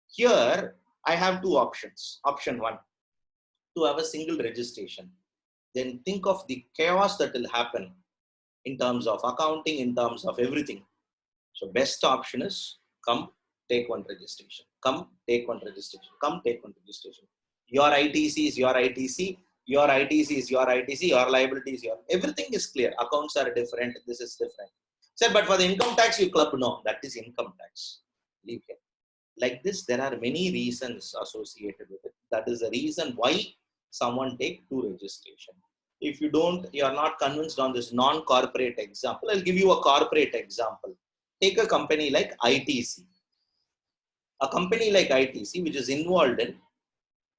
Here, I have 2 options. Option 1, to have a single registration. Then think of the chaos that will happen in terms of accounting, in terms of everything. So best option is come take one registration. Come take one registration. Come take one registration. Your ITC is your ITC. Your ITC is your ITC. Your liability is your. Everything is clear. Accounts are different. This is different. Sir, but for the income tax, you club. No, that is income tax. Leave here. Like this, there are many reasons associated with it. That is the reason why someone take 2 registration. If you are not convinced on this non-corporate example, I'll give you a corporate example. Take a company like ITC. A company like ITC, which is involved in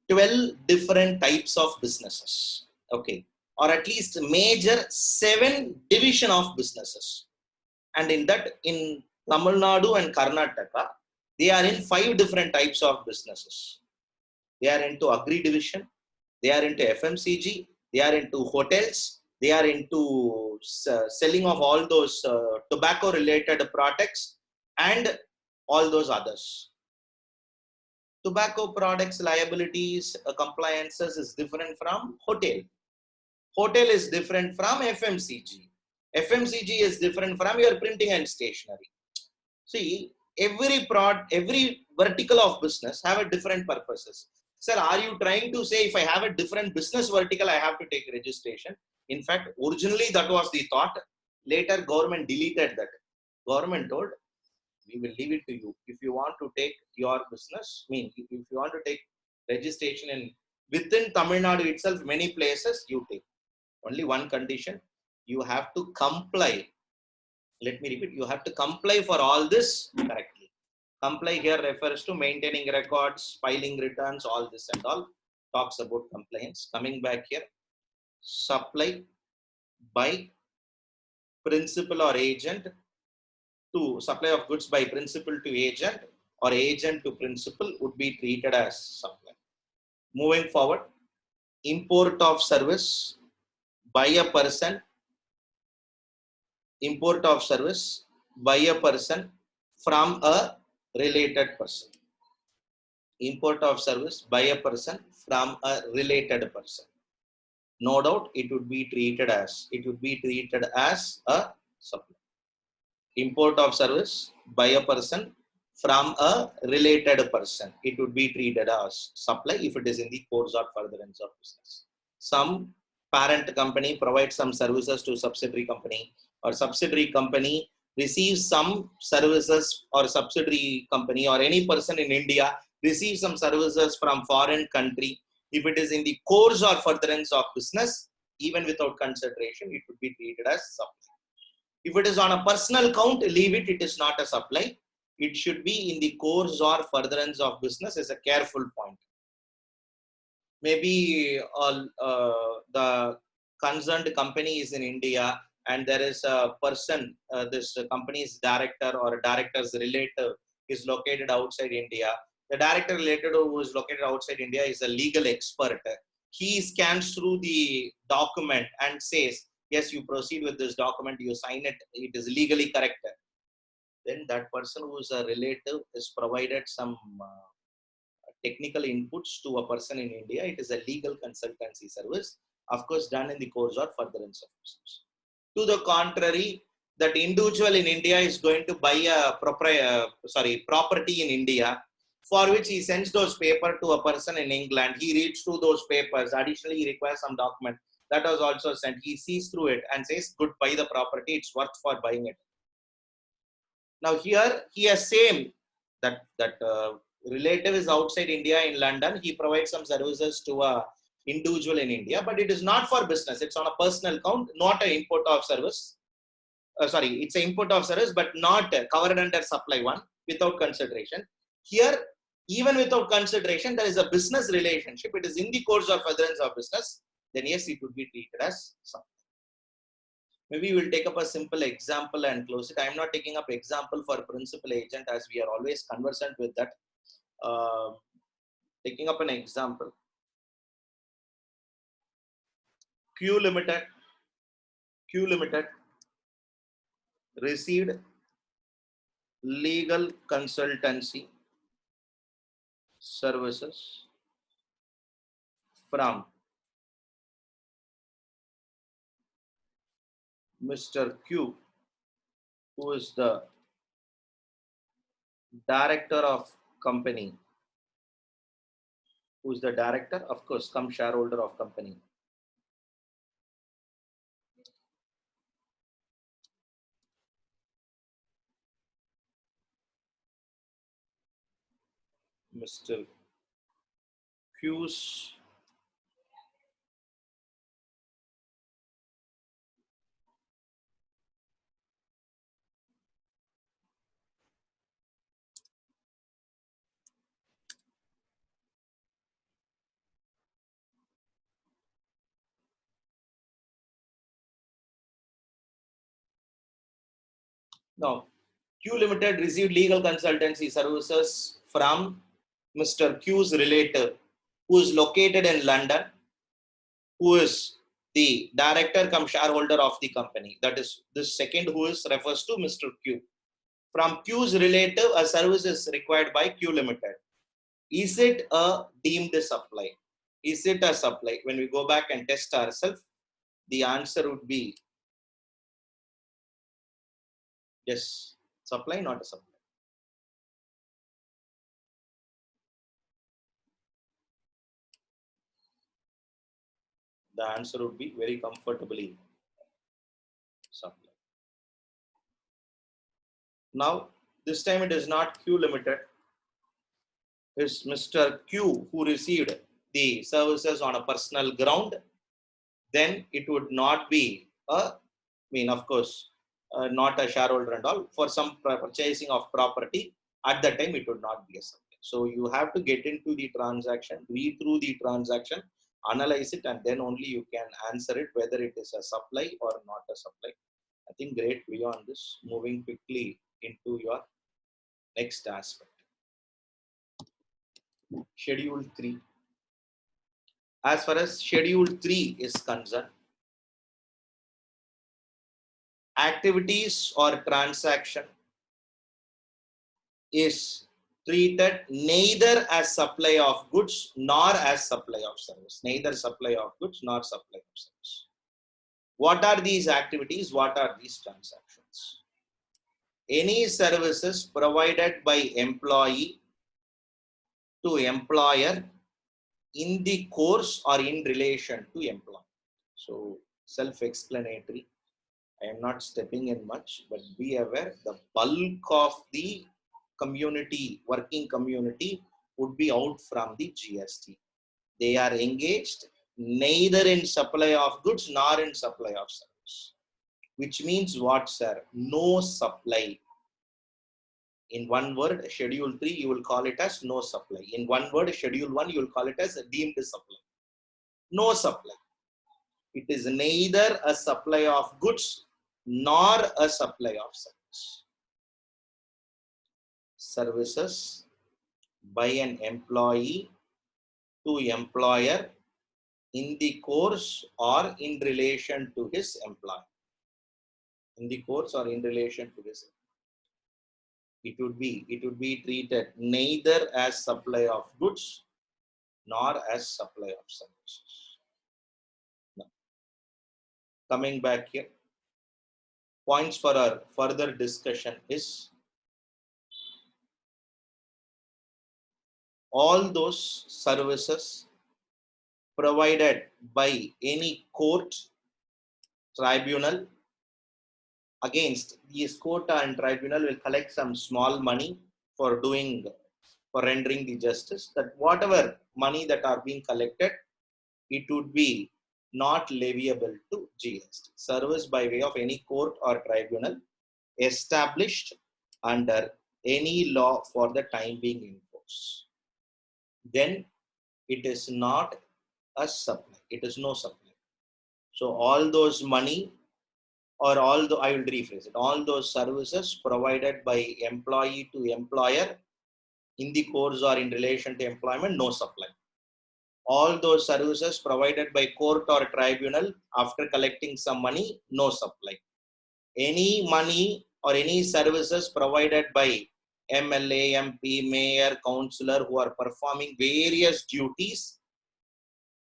12 different types of businesses. Okay. Or at least major 7 division of businesses. And in that, in Tamil Nadu and Karnataka, they are in 5 different types of businesses. They are into agri division. They are into FMCG. They are into hotels. They are into selling of all those tobacco related products and all those others. Tobacco products liabilities compliances is different from hotel. Hotel is different from FMCG. FMCG is different from your printing and stationery. See, every vertical of business have a different purposes. Sir, are you trying to say if I have a different business vertical, I have to take registration? In fact, originally that was the thought. Later, government deleted that. Government told, we will leave it to you. If you want to take your business, if you want to take registration within Tamil Nadu itself, many places you take. Only one condition, you have to comply. Let me repeat, you have to comply for all this correctly. Comply here refers to maintaining records, filing returns, all this and all. Talks about compliance. Coming back here, supply, buy, principal or agent to supply of goods by principal to agent or agent to principal would be treated as supply. Moving forward, import of service by a person, import of service by a person from a related person. Import of service by a person from a related person. No doubt it would be treated as a supply. Import of service by a person from a related person, it would be treated as supply if it is in the course or furtherance of business. Some parent company provides some services to subsidiary company, or subsidiary company receives some services, or subsidiary company or any person in India receives some services from foreign country. If it is in the course or furtherance of business, even without consideration, it would be treated as supply. If it is on a personal count, leave it, it is not a supply. It should be in the course or furtherance of business is a careful point. Maybe the concerned company is in India and there is a person, this company's director or a director's relative is located outside India. The director related who is located outside India is a legal expert. He scans through the document and says, yes, you proceed with this document, you sign it, it is legally correct. Then that person who is a relative is provided some technical inputs to a person in India. It is a legal consultancy service, of course, done in the course or furtherance of business. To the contrary, that individual in India is going to buy a property in India, for which he sends those papers to a person in England. He reads through those papers. Additionally, he requires some document that was also sent. He sees through it and says, good, buy the property. It's worth for buying it. Now here, he has same that relative is outside India in London. He provides some services to a individual in India, but it is not for business. It's on a personal count, not an import of service. It's an import of service, but not covered under supply one without consideration. Here, even without consideration, there is a business relationship. It is in the course of furtherance of business. Then yes, it would be treated as supply. Maybe we'll take up a simple example and close it. I'm not taking up example for principal agent as we are always conversant with that. Taking up an example. Q Limited received legal consultancy services from Mr. Q, who is the director of company, who is the director, of course, come shareholder of company. Mr. Q's Now, Q Limited received legal consultancy services from Mr. Q's relative, who is located in London, who is the director come shareholder of the company. That is, this second who is refers to Mr. Q. From Q's relative, a service is required by Q Limited. Is it a deemed supply? Is it a supply? When we go back and test ourselves, the answer would be yes, supply, not a supply. The answer would be very comfortably supply. Now, this time it is not Q Limited. It's Mr. Q who received the services on a personal ground. Then it would not be of course, not a shareholder and all. For some purchasing of property, at that time it would not be a supply. So you have to get into the transaction, read through the transaction, analyze it, and then only you can answer it whether it is a supply or not a supply. I think great beyond this. Moving quickly into your next aspect. Schedule 3. As far as Schedule 3 is concerned, activities or transaction is treated neither as supply of goods nor as supply of service. Neither supply of goods nor supply of service. What are these activities? What are these transactions? Any services provided by employee to employer in the course or in relation to employment. So self-explanatory. I am not stepping in much, but be aware the bulk of the community, working community, would be out from the GST. They are engaged neither in supply of goods nor in supply of service. Which means what, sir? No supply. In one word, Schedule 3, you will call it as no supply. In one word, Schedule 1, you will call it as deemed supply. No supply. It is neither a supply of goods nor a supply of service. Services by an employee to employer in the course or in relation to his employer. In the course or in relation to his employer. It would be treated neither as supply of goods nor as supply of services. Now, coming back here, points for our further discussion is all those services provided by any court, tribunal against these court and tribunal will collect some small money for rendering the justice, that whatever money that are being collected, it would be not leviable to GST. Service by way of any court or tribunal established under any law for the time being in force. Then it is not a supply. It is no supply. So all those money or all the, I will rephrase it, all those services provided by employee to employer in the course or in relation to employment, no supply. All those services provided by court or tribunal after collecting some money, no supply. Any money or any services provided by MLA, MP, mayor, councillor who are performing various duties,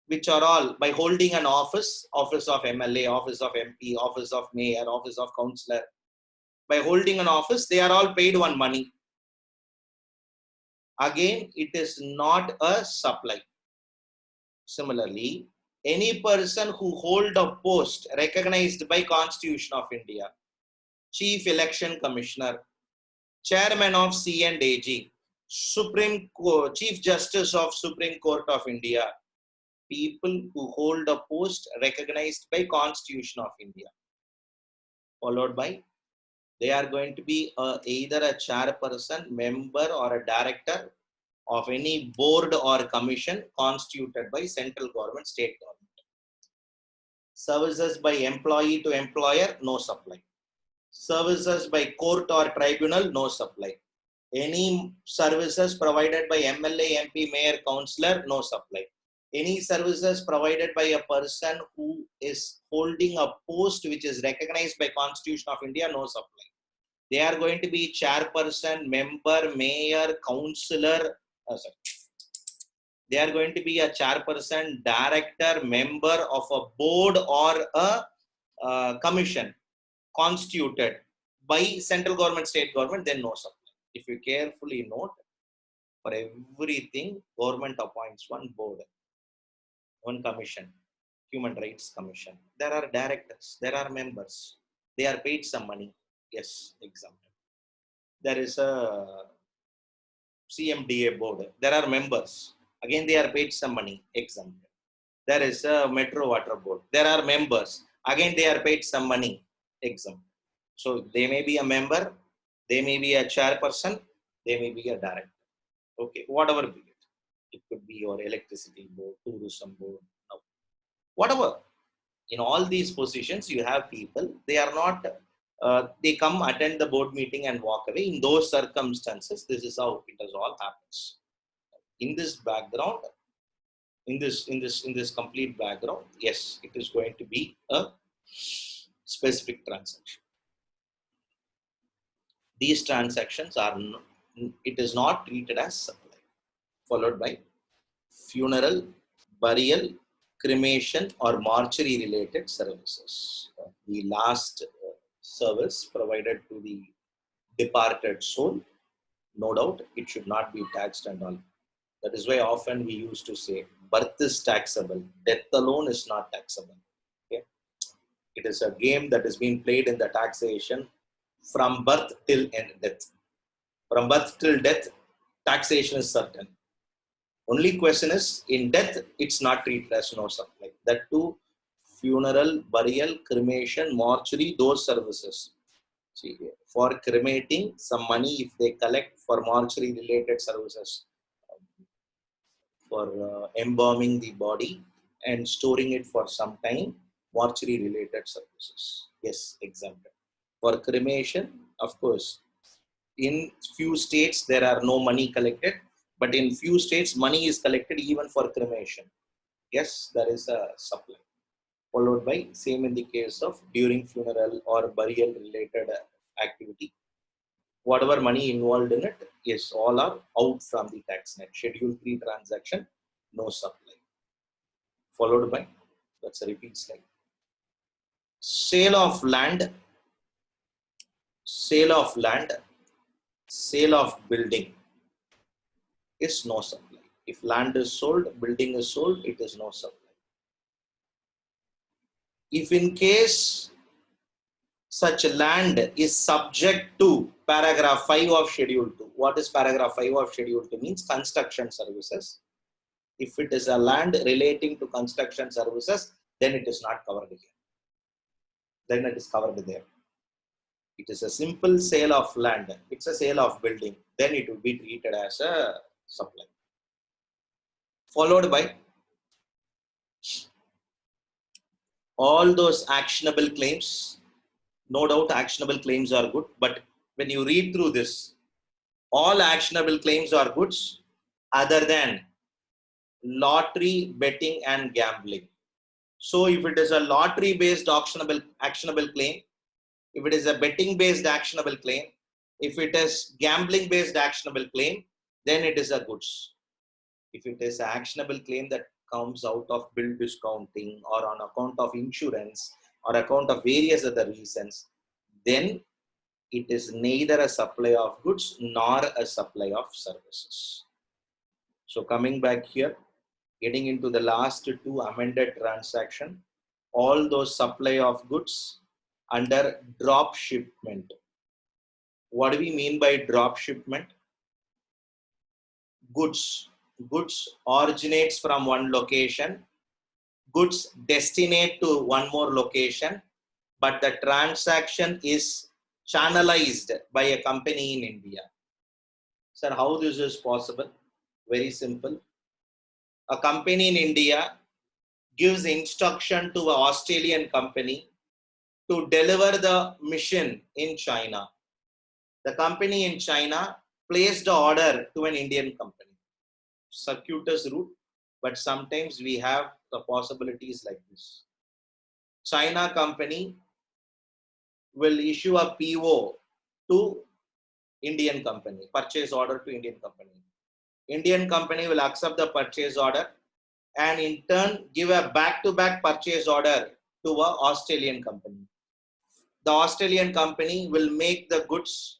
which are all by holding an office, office of MLA, office of MP, office of mayor, office of councillor. By holding an office, they are all paid one money. Again, it is not a supply. Similarly, any person who hold a post recognized by Constitution of India, Chief Election Commissioner, Chairman of C&AG, Supreme Court, Chief Justice of Supreme Court of India, people who hold a post recognized by Constitution of India, followed by they are going to be either a chairperson, member or a director of any board or commission constituted by central government, state government. Services by employee to employer, no supply. Services by court or tribunal, no supply. Any services provided by MLA, MP, mayor, councillor, no supply. Any services provided by a person who is holding a post which is recognized by Constitution of India, no supply. They are going to be chairperson, member, mayor, councillor. They are going to be a chairperson, director, member of a board or a commission constituted by central government, state government, then no supply. If you carefully note, for everything, government appoints one board, one commission, Human Rights Commission. There are directors, there are members. They are paid some money. Yes, exempted. There is a CMDA board. There are members. Again, they are paid some money. Exempted. There is a Metro Water Board. There are members. Again, they are paid some money. Exempted. So they may be a member. They may be a chairperson. They may be a director. Okay, whatever be it. It could be your electricity board, tourism board, no. Whatever. In all these positions, you have people, they are not, they come attend the board meeting and walk away. In those circumstances, this is how it has all happens. In this background, in this complete background, yes, it is going to be a specific transaction. These transactions are, it is not treated as supply. Followed by funeral, burial, cremation or mortuary related services. The last service provided to the departed soul, no doubt it should not be taxed and all. That is why often we used to say birth is taxable, death alone is not taxable. Okay? It is a game that is being played in the taxation from birth till end death. From birth till death, taxation is certain. Only question is, in death, it's not treated as no supply. That too, funeral, burial, cremation, mortuary, those services. See, for cremating, some money if they collect, for mortuary related services, for embalming the body and storing it for some time, mortuary related services. Yes, exempted. For cremation, of course, in few states there are no money collected, but in few states money is collected even for cremation. Yes, there is a supply. Followed by same in the case of during funeral or burial related activity. Whatever money involved in it, yes, all are out from the tax net. Schedule 3 transaction, no supply. Followed by, that's a repeat slide. Sale of land, sale of land, sale of building is no supply. If land is sold, building is sold, it is no supply. If in case such land is subject to paragraph 5 of schedule 2. What is paragraph 5 of schedule 2? Means construction services. If it is a land relating to construction services, then it is not covered here. Then it is covered there. It is a simple sale of land. It's a sale of building. Then it will be treated as a supply. Followed by all those actionable claims. No doubt actionable claims are good, but when you read through this, all actionable claims are goods other than lottery, betting and gambling. So if it is a lottery based actionable claim, if it is a betting based actionable claim, if it is gambling based actionable claim, then it is a goods. If it is an actionable claim that comes out of bill discounting or on account of insurance or account of various other reasons, then it is neither a supply of goods nor a supply of services. So coming back here, getting into the last two amended transaction, all those supply of goods under drop shipment. What do we mean by drop shipment? Goods originates from one location, goods destinate to one more location, but the transaction is channelized by a company in India. Sir, how this is possible? Very simple. A company in India gives instruction to an Australian company to deliver the mission in China. The company in China placed the order to an Indian company. Circuitous route, but sometimes we have the possibilities like this. China company will issue a PO to Indian company, purchase order to Indian company. Indian company will accept the purchase order and in turn give a back-to-back purchase order to an Australian company. The Australian company will make the goods,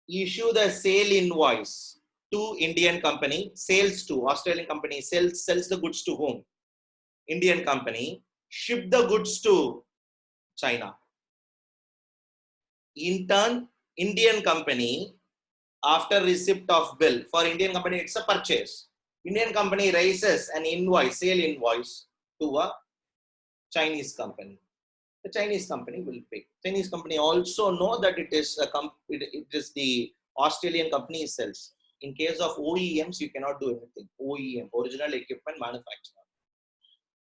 issue the sale invoice to Indian company, sales to Australian company, sells the goods to whom? Indian company, ship the goods to China. In turn, Indian company, after receipt of bill, for Indian company it's a purchase. Indian company raises an invoice, sale invoice to a Chinese company. The Chinese company will pay. Chinese company also know that it is the Australian company sells. In case of OEMs, you cannot do anything. OEM, original equipment manufacturer.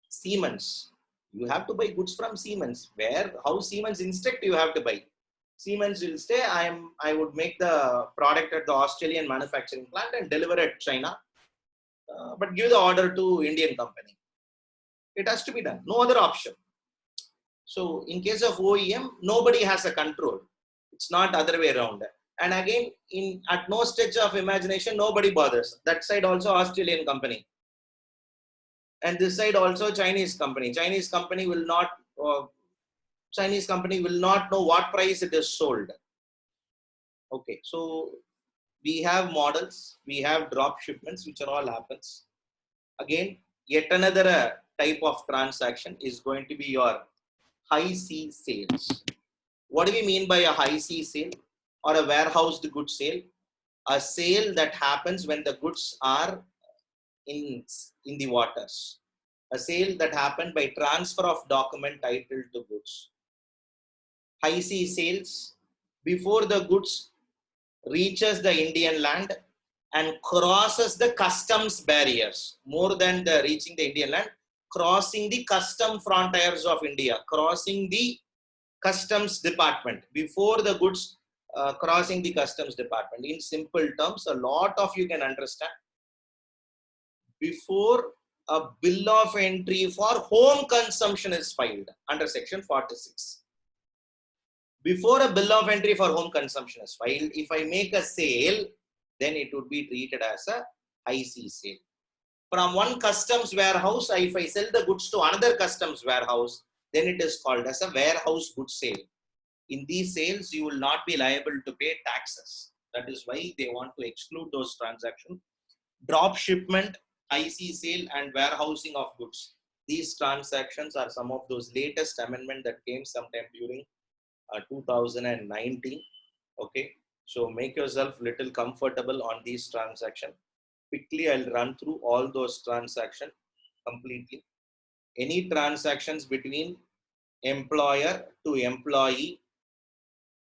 Siemens, You have to buy goods from Siemens. How Siemens instruct, you have to buy. Siemens will say, I would make the product at the Australian manufacturing plant and deliver it China, but give the order to Indian company. It has to be done. No other option. So in case of OEM, nobody has a control. It's not other way around. And again, at no stretch of imagination, nobody bothers. That side also Australian company. And this side also Chinese company. Chinese company will not know what price it is sold. Okay, so we have models, we have drop shipments, which are all happens. Again, yet another type of transaction is going to be your high C sales. What do we mean by a high C sale or a warehoused goods sale? A sale that happens when the goods are in the waters. A sale that happened by transfer of document title to goods. High sea sales before the goods reaches the Indian land and crosses the customs barriers. More than the reaching the Indian land, crossing the custom frontiers of India, crossing the customs department before the goods crossing the customs department. In simple terms, a lot of you can understand. Before a bill of entry for home consumption is filed under section 46. Before a bill of entry for home consumption is filed, if I make a sale, then it would be treated as a high C sale. From one customs warehouse, if I sell the goods to another customs warehouse, then it is called as a warehouse goods sale. In these sales, you will not be liable to pay taxes. That is why they want to exclude those transactions. Drop shipment, IC sale, and warehousing of goods. These transactions are some of those latest amendments that came sometime during 2019. Okay, so make yourself little comfortable on these transactions. Quickly, I'll run through all those transactions completely. Any transactions between employer to employee,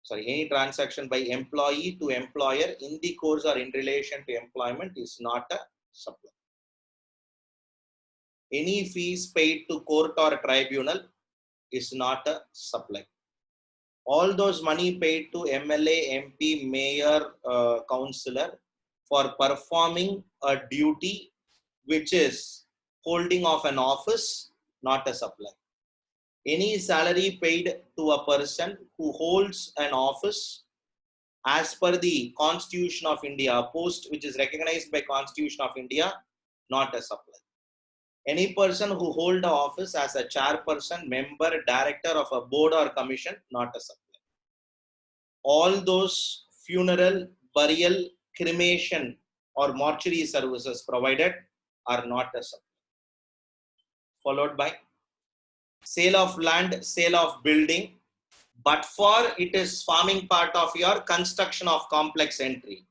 any transaction by employee to employer in the course or in relation to employment is not a supply. Any fees paid to court or tribunal is not a supply. All those money paid to MLA, MP, mayor, councillor for performing a duty which is holding of an office, not a supply. Any salary paid to a person who holds an office as per the Constitution of India, a post which is recognized by Constitution of India, not a supply. Any person who hold the office as a chairperson, member, director of a board or commission, not a supply. All those funeral, burial, cremation or mortuary services provided are not a supply. Followed by sale of land, sale of building, but for it is forming part of your construction of complex entry.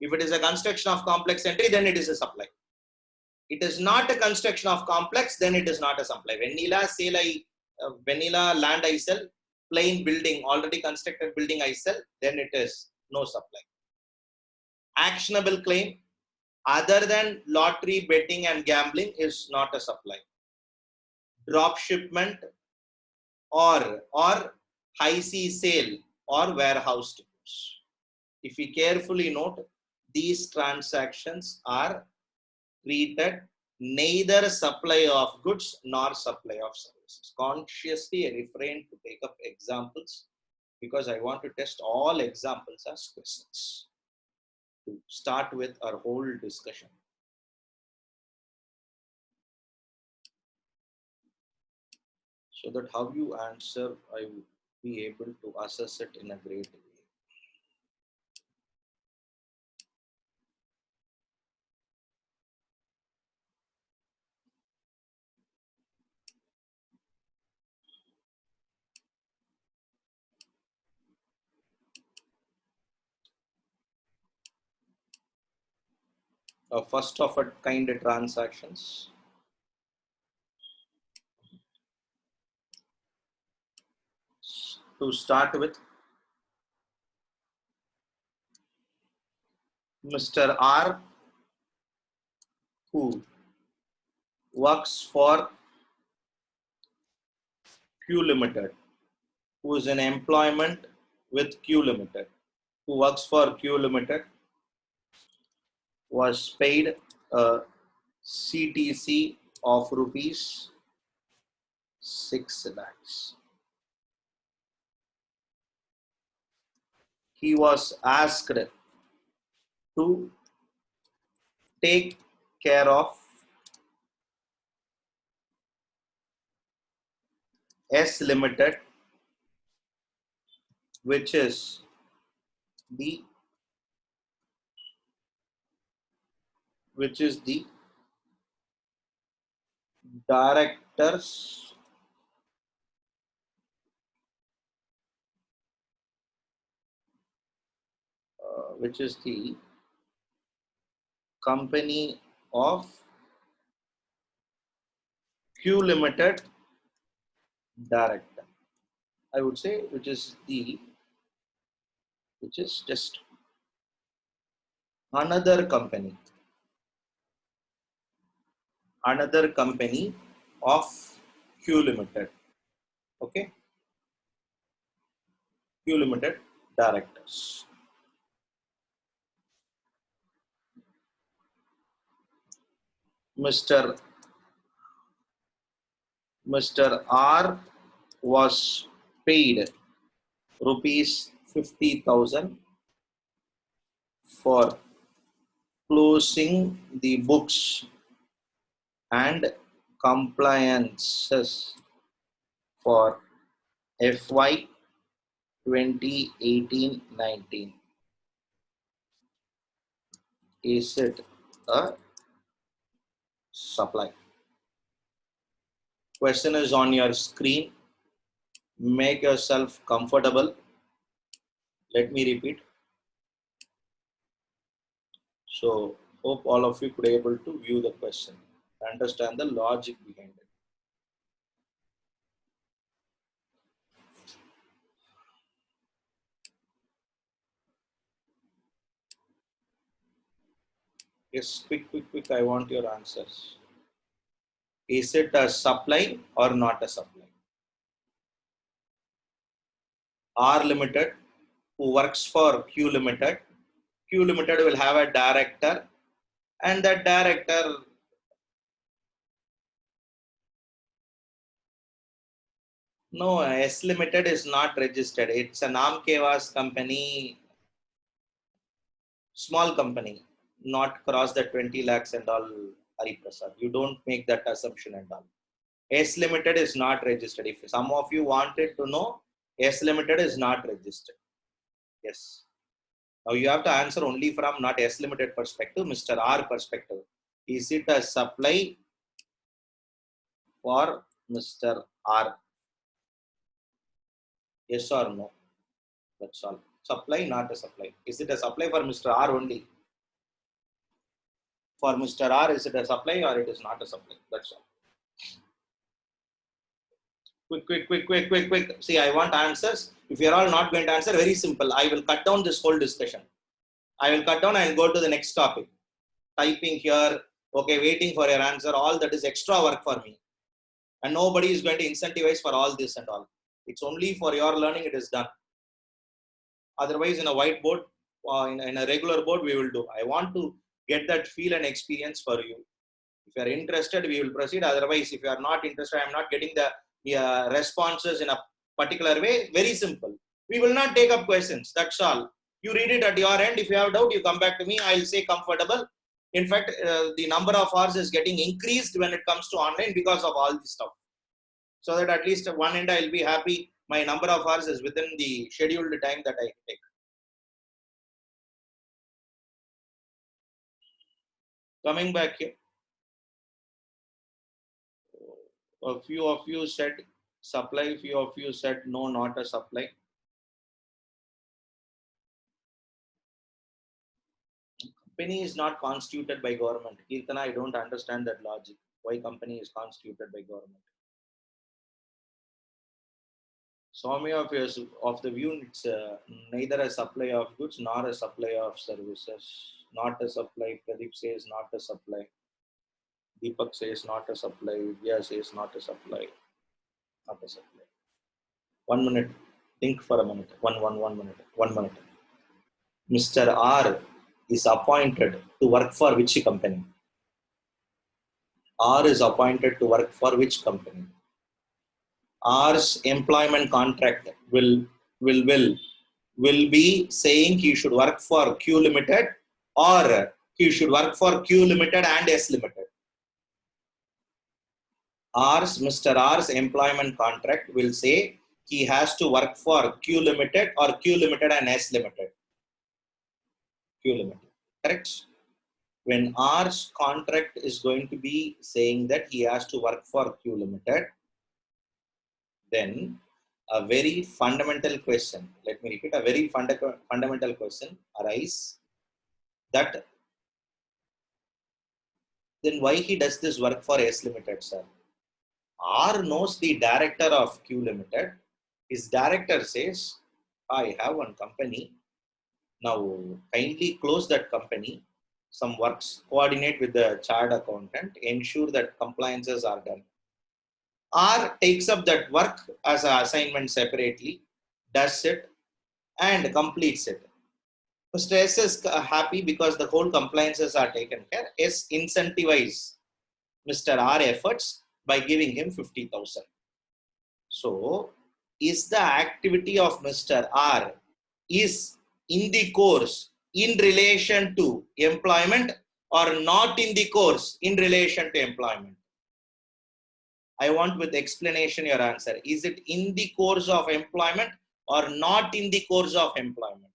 If it is a construction of complex entry, then it is a supply. It is not a construction of complex, then it is not a supply. Vanilla sale, vanilla land I sell, plain building, already constructed building I sell, then it is no supply. Actionable claim other than lottery, betting and gambling is not a supply. Drop shipment or high sea sale or warehouse goods. If we carefully note, these transactions are treated neither supply of goods nor supply of services. Consciously, I refrain to take up examples because I want to test all examples as questions to start with our whole discussion. So that how you answer, I will be able to assess it in a great way. First of a kind of transactions. To start with, Mr. R, who works for Q Limited, who is in employment with Q Limited, who works for Q Limited, was paid a CTC of rupees 6 lakhs. He was asked to take care of S Limited, which is the directors which is the company of Q Limited director. I would say which is just another company of Q Limited. Okay, Q Limited directors. Mr. R was paid rupees 50,000 for closing the books and compliances for FY 2018-19. Is it a supply? Question is on your screen. Make yourself comfortable. Let me repeat. So hope all of you could be able to view the question, understand the logic behind it. Yes, quick. I want your answers. Is it a supply or not a supply? R Limited, who works for Q Limited. Q Limited will have a director, and that director no, S Limited is not registered. It's a Naam Keva's company, small company, not cross the 20 lakhs and all, Hari Prasad. You don't make that assumption and all. S Limited is not registered. If some of you wanted to know, S Limited is not registered. Yes. Now you have to answer only from not S Limited perspective, Mr. R perspective. Is it a supply for Mr. R? Yes or no? That's all. Supply, not a supply. Is it a supply for Mr. R only? For Mr. R, is it a supply or it is not a supply? That's all. Quick. See, I want answers. If you're all not going to answer, very simple. I will cut down this whole discussion. I will cut down and go to the next topic. Typing here, okay, waiting for your answer. All that is extra work for me. And nobody is going to incentivize for all this and all. It's only for your learning it is done. Otherwise, in a whiteboard, in a regular board, we will do. I want to get that feel and experience for you. If you are interested, we will proceed. Otherwise, if you are not interested, I am not getting the responses in a particular way. Very simple. We will not take up questions. That's all. You read it at your end. If you have doubt, you come back to me. I'll say comfortable. In fact, the number of hours is getting increased when it comes to online because of all this stuff. So that at least at one end, I'll be happy. My number of hours is within the scheduled time that I take. Coming back here. A few of you said supply, few of you said no, not a supply. Company is not constituted by government. Kirtana, I don't understand that logic. Why company is constituted by government? So many of you of the view, it's neither a supply of goods nor a supply of services. Not a supply. Pradeep says not a supply. Deepak says not a supply. Vidya says not a supply. Not a supply. 1 minute. Think for a minute. One minute. 1 minute. Mr. R is appointed to work for which company? R is appointed to work for which company? R's employment contract will be saying he should work for Q Limited or he should work for Q Limited and S Limited. Mr. R's employment contract will say he has to work for Q Limited or Q Limited and S Limited. Q Limited, correct? When R's contract is going to be saying that he has to work for Q Limited, then a very fundamental question, let me repeat, a very fundamental question arises that then why he does this work for S Limited, sir? R knows the director of Q Limited. His director says, I have one company. Now kindly close that company. Some works, coordinate with the chartered accountant, ensure that compliances are done. R takes up that work as an assignment separately, does it, and completes it. Mr. S is happy because the whole compliances are taken care. S incentivize Mr. R efforts by giving him 50,000. So, is the activity of Mr. R is in the course in relation to employment or not in the course in relation to employment? I want with explanation your answer. Is it in the course of employment or not in the course of employment?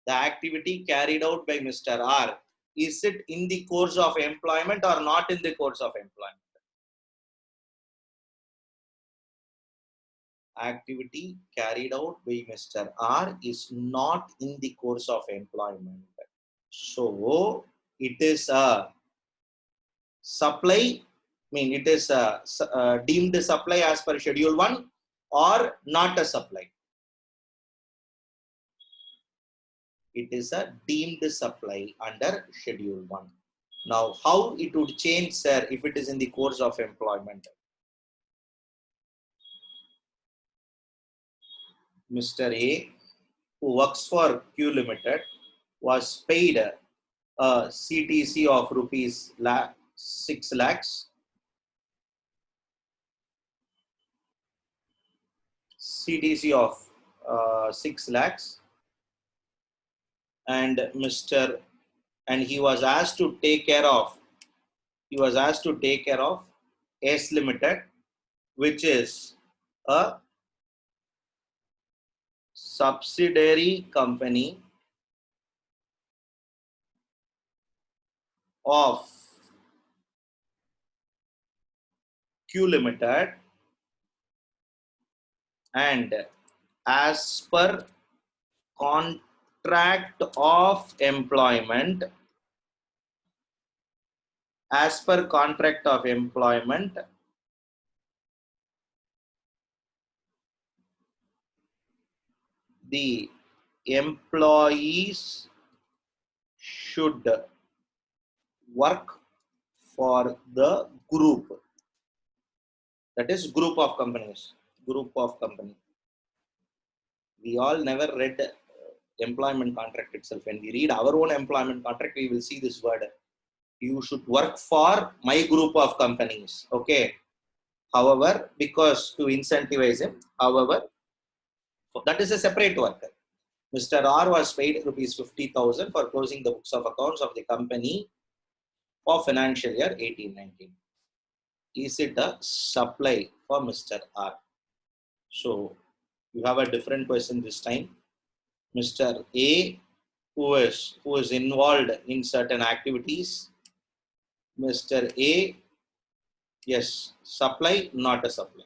The activity carried out by Mr. R, is it in the course of employment or not in the course of employment? Activity carried out by Mr. R is not in the course of employment. So, it is a supply, it is a deemed supply as per Schedule 1 or not a supply. It is a deemed supply under Schedule 1. Now, how it would change, sir, if it is in the course of employment? Mr. A, who works for Q Limited, was paid a CTC of rupees 6 lakhs. CTC of 6 lakhs. And he was asked to take care of S Limited, which is a subsidiary company of Q Limited, and as per contract of employment, the employees should work for the group. That is group of companies. We all never read employment contract itself. When we read our own employment contract, we will see this word. You should work for my group of companies. Okay. However, because to incentivize him, that is a separate work. Mr. R was paid rupees 50,000 for closing the books of accounts of the company for financial year 18-19. Is it a supply for Mr. R? So, you have a different question this time. Mr. A, who is involved in certain activities. Mr. A, yes, supply, not a supply.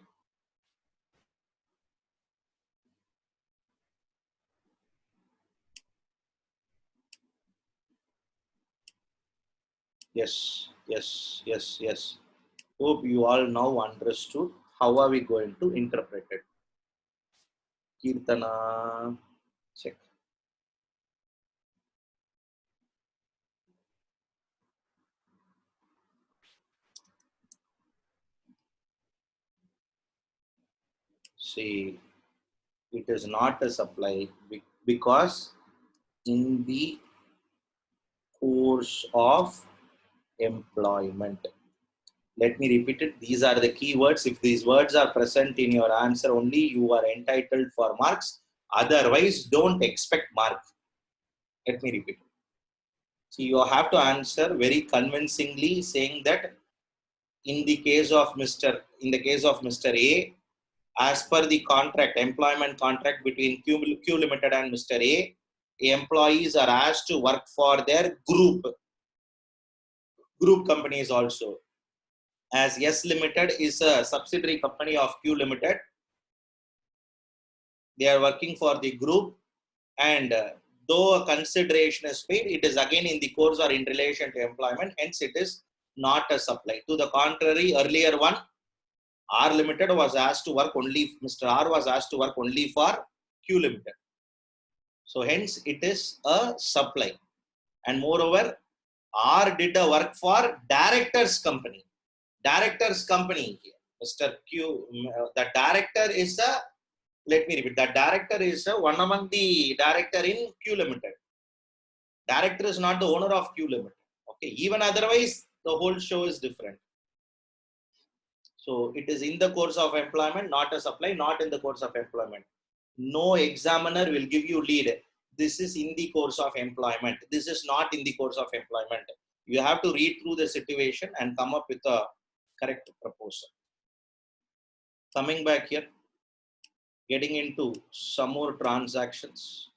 Yes. Hope you all now understood how are we going to interpret it. Kirtana, check. See, it is not a supply because in the course of employment. Let me repeat it. These are the key words. If these words are present in your answer only, you are entitled for marks. Otherwise, don't expect mark. Let me repeat it. See, you have to answer very convincingly, saying that in the case of Mr. A, as per the contract, employment contract between Q Limited and Mr. A, employees are asked to work for their group companies also. As S Limited is a subsidiary company of Q Limited, they are working for the group, and though a consideration is paid, it is again in the course or in relation to employment, hence it is not a supply. To the contrary, earlier one, R Limited was asked to work only, Mr. R was asked to work only for Q Limited. So hence it is a supply. And moreover, R did a work for director's company. Director's company here. Mr. Q, the director is a, let me repeat, the director is one among the director in Q Limited. Director is not the owner of Q Limited. Okay, even otherwise, the whole show is different. So it is in the course of employment, not a supply, not in the course of employment. No examiner will give you lead. This is in the course of employment. This is not in the course of employment. You have to read through the situation and come up with a correct proposal. Coming back here, getting into some more transactions.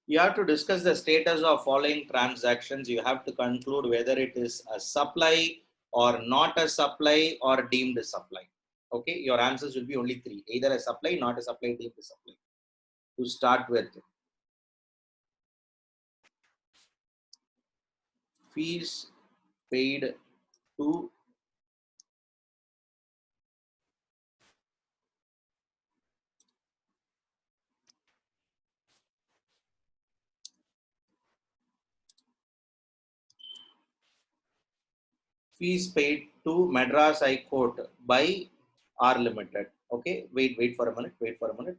You have to discuss the status of following transactions. You have to conclude whether it is a supply or not a supply or deemed a supply. Okay, your answers will be only three: either a supply, not a supply, deemed a supply. To start with, fees paid to Madras High Court by R Limited. Okay, wait for a minute.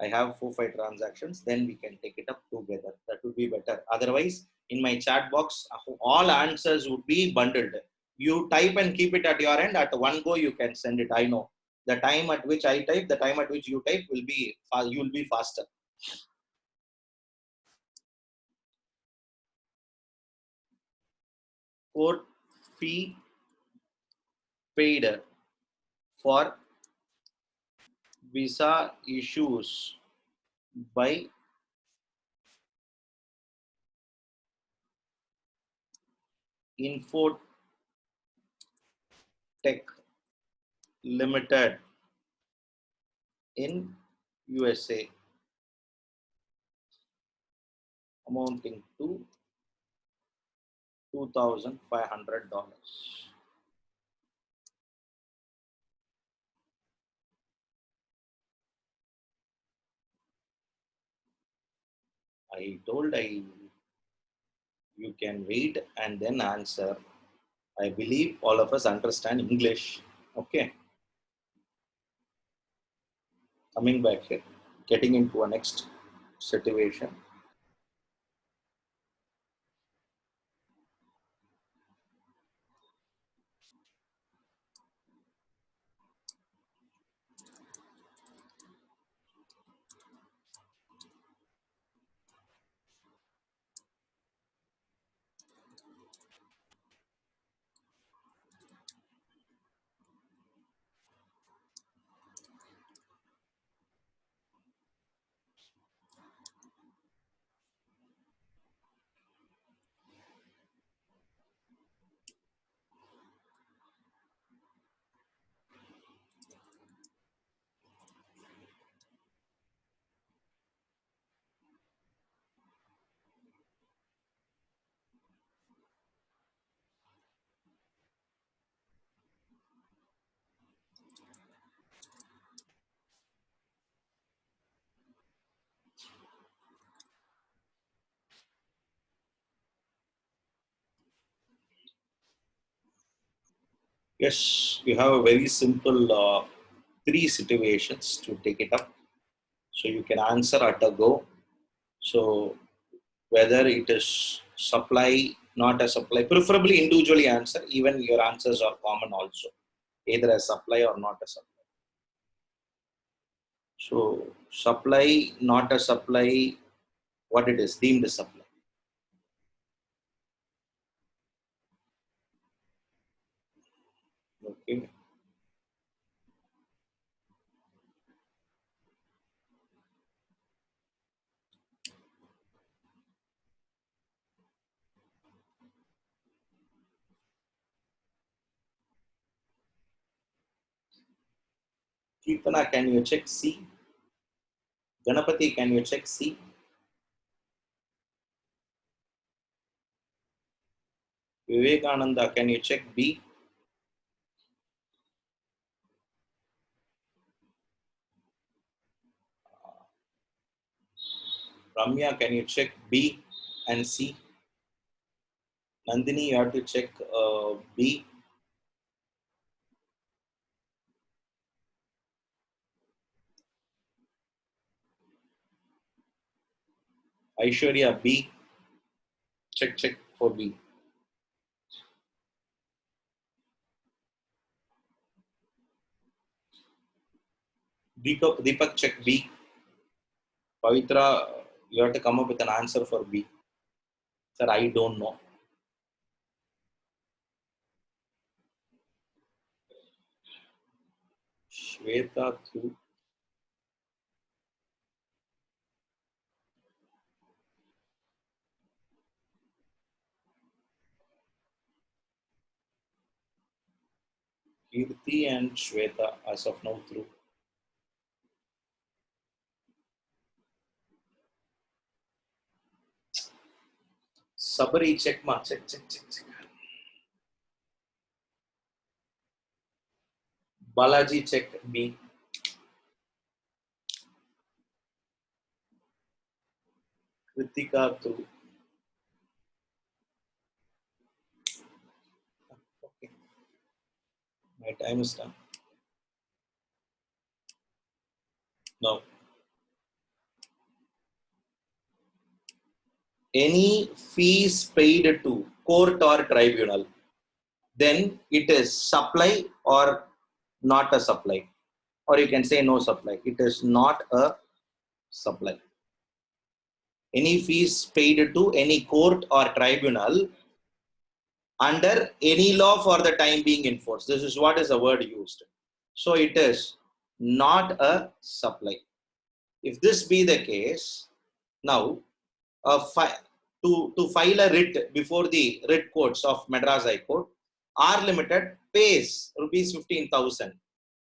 I have 4-5 transactions, then we can take it up together. That would be better. Otherwise, in my chat box, all answers would be bundled. You type and keep it at your end. At one go, you can send it. I know. The time at which I type, the time at which you type will be, you will be faster. Court fee paid for visa issues by Infotech Limited in USA, amounting to $2,500. I told you can wait and then answer. I believe all of us understand English. Okay. Coming back here, getting into a next situation. Yes, you have a very simple three situations to take it up. So you can answer at a go. So whether it is supply, not a supply, preferably individually answer. Even your answers are common also, either a supply or not a supply. So supply, not a supply, what it is, deemed a supply. Okay. Kirtana, can you check C? Ganapati, can you check C? Vivekananda, can you check B? Ramya, can you check B and C? Nandini, you have to check B. Aishwarya, B. Check for B. Deepak, check B. Pavitra, you have to come up with an answer for B. Sir, I don't know. Shweta through. Kirti and Shweta as of now through. Sabari, check ma. Check. Balaji, check B. Kritika through. Okay. My time is done. Now, any fees paid to court or tribunal, then it is supply or not a supply. Or you can say no supply. It is not a supply. Any fees paid to any court or tribunal under any law for the time being enforced. This is what is the word used. So it is not a supply. If this be the case, now to file a writ before the writ courts of Madras High Court, R Limited pays rupees 15,000,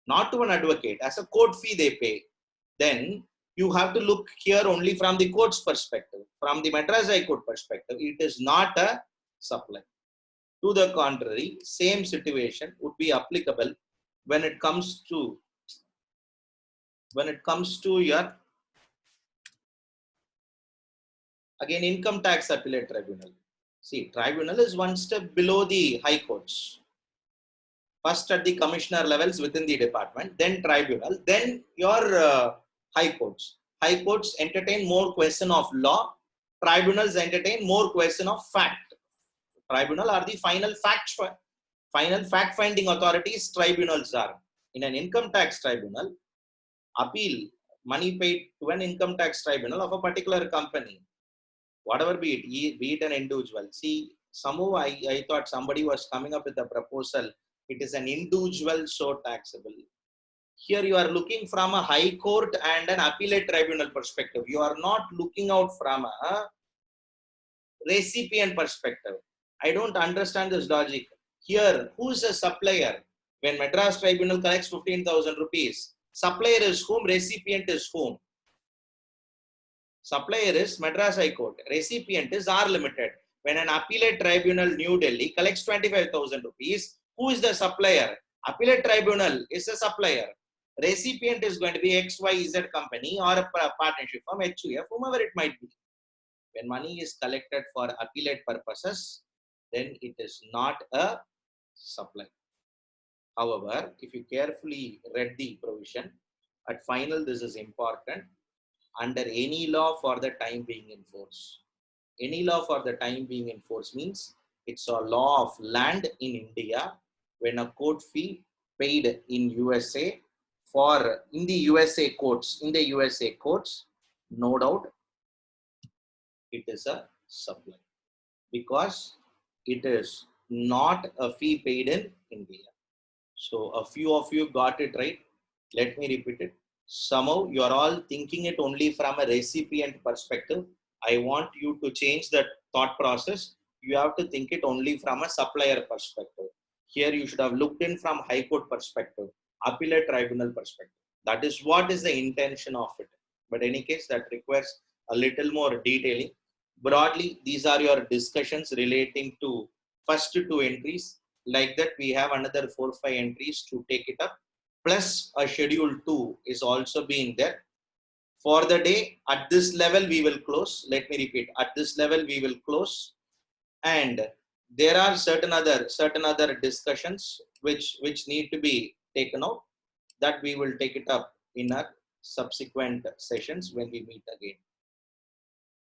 not to an advocate, as a court fee they pay. Then you have to look here only from the court's perspective. From the Madras High Court perspective, it is not a supply. To the contrary, same situation would be applicable when it comes to your, again, income tax appellate tribunal. See, tribunal is one step below the high courts. First at the commissioner levels within the department, then tribunal, then your high courts. High courts entertain more question of law. Tribunals entertain more question of fact. Tribunal are the final fact-finding authorities. Tribunals are. In an income tax tribunal, appeal money paid to an income tax tribunal of a particular company, whatever be it an individual. See, somehow I thought somebody was coming up with a proposal. It is an individual, so taxable. Here you are looking from a high court and an appellate tribunal perspective. You are not looking out from a recipient perspective. I don't understand this logic. Here, who is a supplier? When Madras Tribunal collects 15,000 rupees, supplier is whom, recipient is whom? Supplier is Madras High Court, recipient is R Limited. When an appellate tribunal New Delhi collects 25,000 rupees, who is the supplier? Appellate tribunal is a supplier. Recipient is going to be XYZ company or a partnership firm, HUF, whomever it might be. When money is collected for appellate purposes, then it is not a supply. However, if you carefully read the provision, at final this is important. Under any law for the time being in force. Any law for the time being in force means it's a law of land in India when a court fee paid in USA for in the USA courts, no doubt it is a supply because it is not a fee paid in India. So a few of you got it right. Let me repeat it. Somehow you are all thinking it only from a recipient perspective. I want you to change that thought process. You have to think it only from a supplier perspective. Here you should have looked in from High Court perspective, appellate tribunal perspective. That is what is the intention of it. But in any case, that requires a little more detailing. Broadly, these are your discussions relating to first two entries. Like that, we have another 4-5 entries to take it up. Plus, a schedule 2 is also being there. For the day, at this level, we will close. Let me repeat. At this level, we will close. And there are certain other discussions which need to be taken out. That we will take it up in our subsequent sessions when we meet again.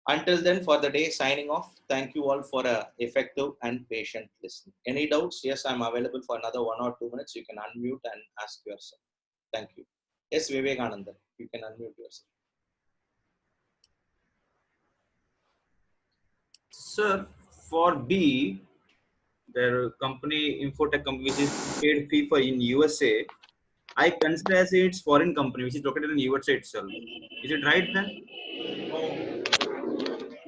Until then, for the day, signing off. Thank you all for a effective and patient listening. Any doubts? Yes, I'm available for another 1 or 2 minutes. You can unmute and ask yourself. Thank you. Yes, Vivekananda, you can unmute yourself.
Sir, for B, their company, Infotech company, which is paid fee for in USA, I consider as it's foreign company, which is located in USA itself. Is it right then?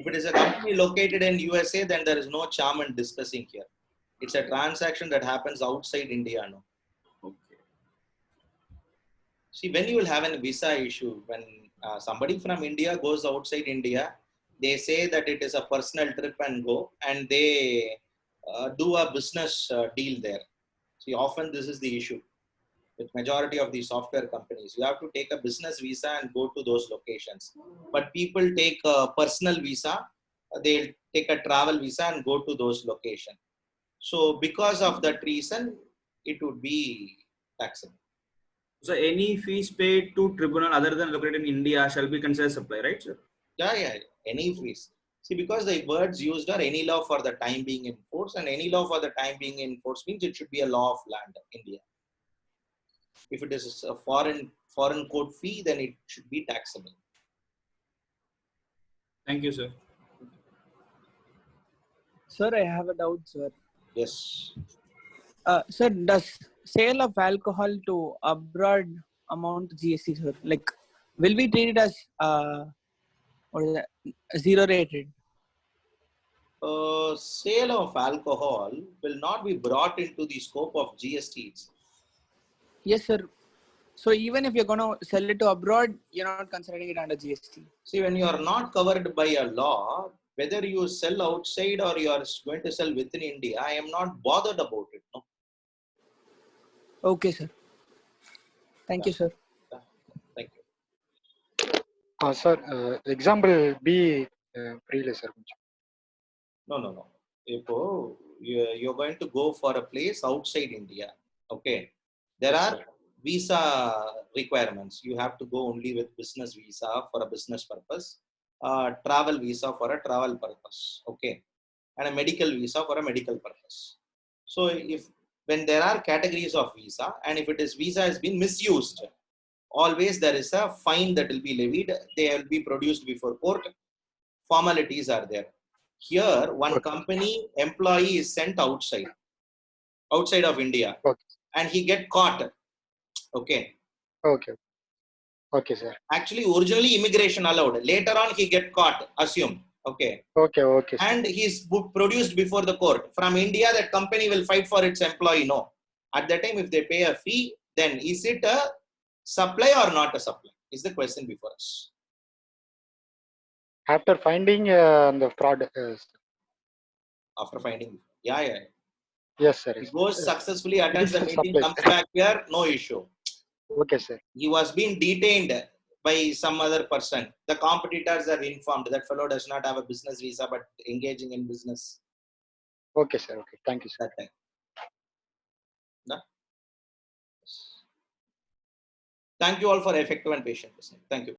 If it is a company located in USA, then there is no charm in discussing here. It's a transaction that happens outside India. No.
Okay.
See, when you will have a visa issue, when somebody from India goes outside India, they say that it is a personal trip and go, and they do a business deal there. See, often this is the issue with majority of the software companies. You have to take a business visa and go to those locations. But people take a personal visa, they'll take a travel visa and go to those locations. So because of that reason, it would be taxable.
So any fees paid to tribunal other than located in India shall be considered supply, right, sir?
Yeah, any fees. See, because the words used are any law for the time being in force, and any law for the time being in force means it should be a law of land, India. If it is a foreign court fee, then it should be taxable.
Thank you, sir.
Sir, I have a doubt, sir.
Yes.
Sir, does sale of alcohol to abroad amount to GST, sir? Like, will we treat it as what is that, zero rated?
Sale of alcohol will not be brought into the scope of GST.
Yes, sir. So even if you're going to sell it to abroad, you're not considering it under GST.
See, when you are not covered by a law, whether you sell outside or you are going to sell within India, I am not bothered about it. No.
Okay, sir. Thank you, sir.
Thank you.
Sir, example B previous sir.
No. If you're going to go for a place outside India, okay, there
Yes,
are
sir.
visa requirements. You have to go only with business visa for a business purpose, travel visa for a travel purpose, okay, and a medical visa for a medical purpose. So if when there are categories of visa, and if it is visa has been misused, always there is a fine that will be levied. They will be produced before court. Formalities are there. Here, one company employee is sent outside of India,
Okay.
and he get caught. Okay.
Okay, sir.
Actually, originally immigration allowed. Later on, he get caught. Assume. Okay.
Okay, sir.
And he's produced before the court. From India, that company will fight for its employee. No. At that time, if they pay a fee, then is it a supply or not a supply? Is the question before us.
After finding the fraud.
After finding, yeah.
Yes, sir.
He goes successfully, attends the meeting,
supply,
comes
sir.
back here, no issue.
Okay, sir.
He was being detained by some other person. The competitors are informed that fellow does not have a business visa but engaging in business.
Okay, sir. Okay. Thank you, sir.
That time. Thank you all for effective and patient listening. Thank you.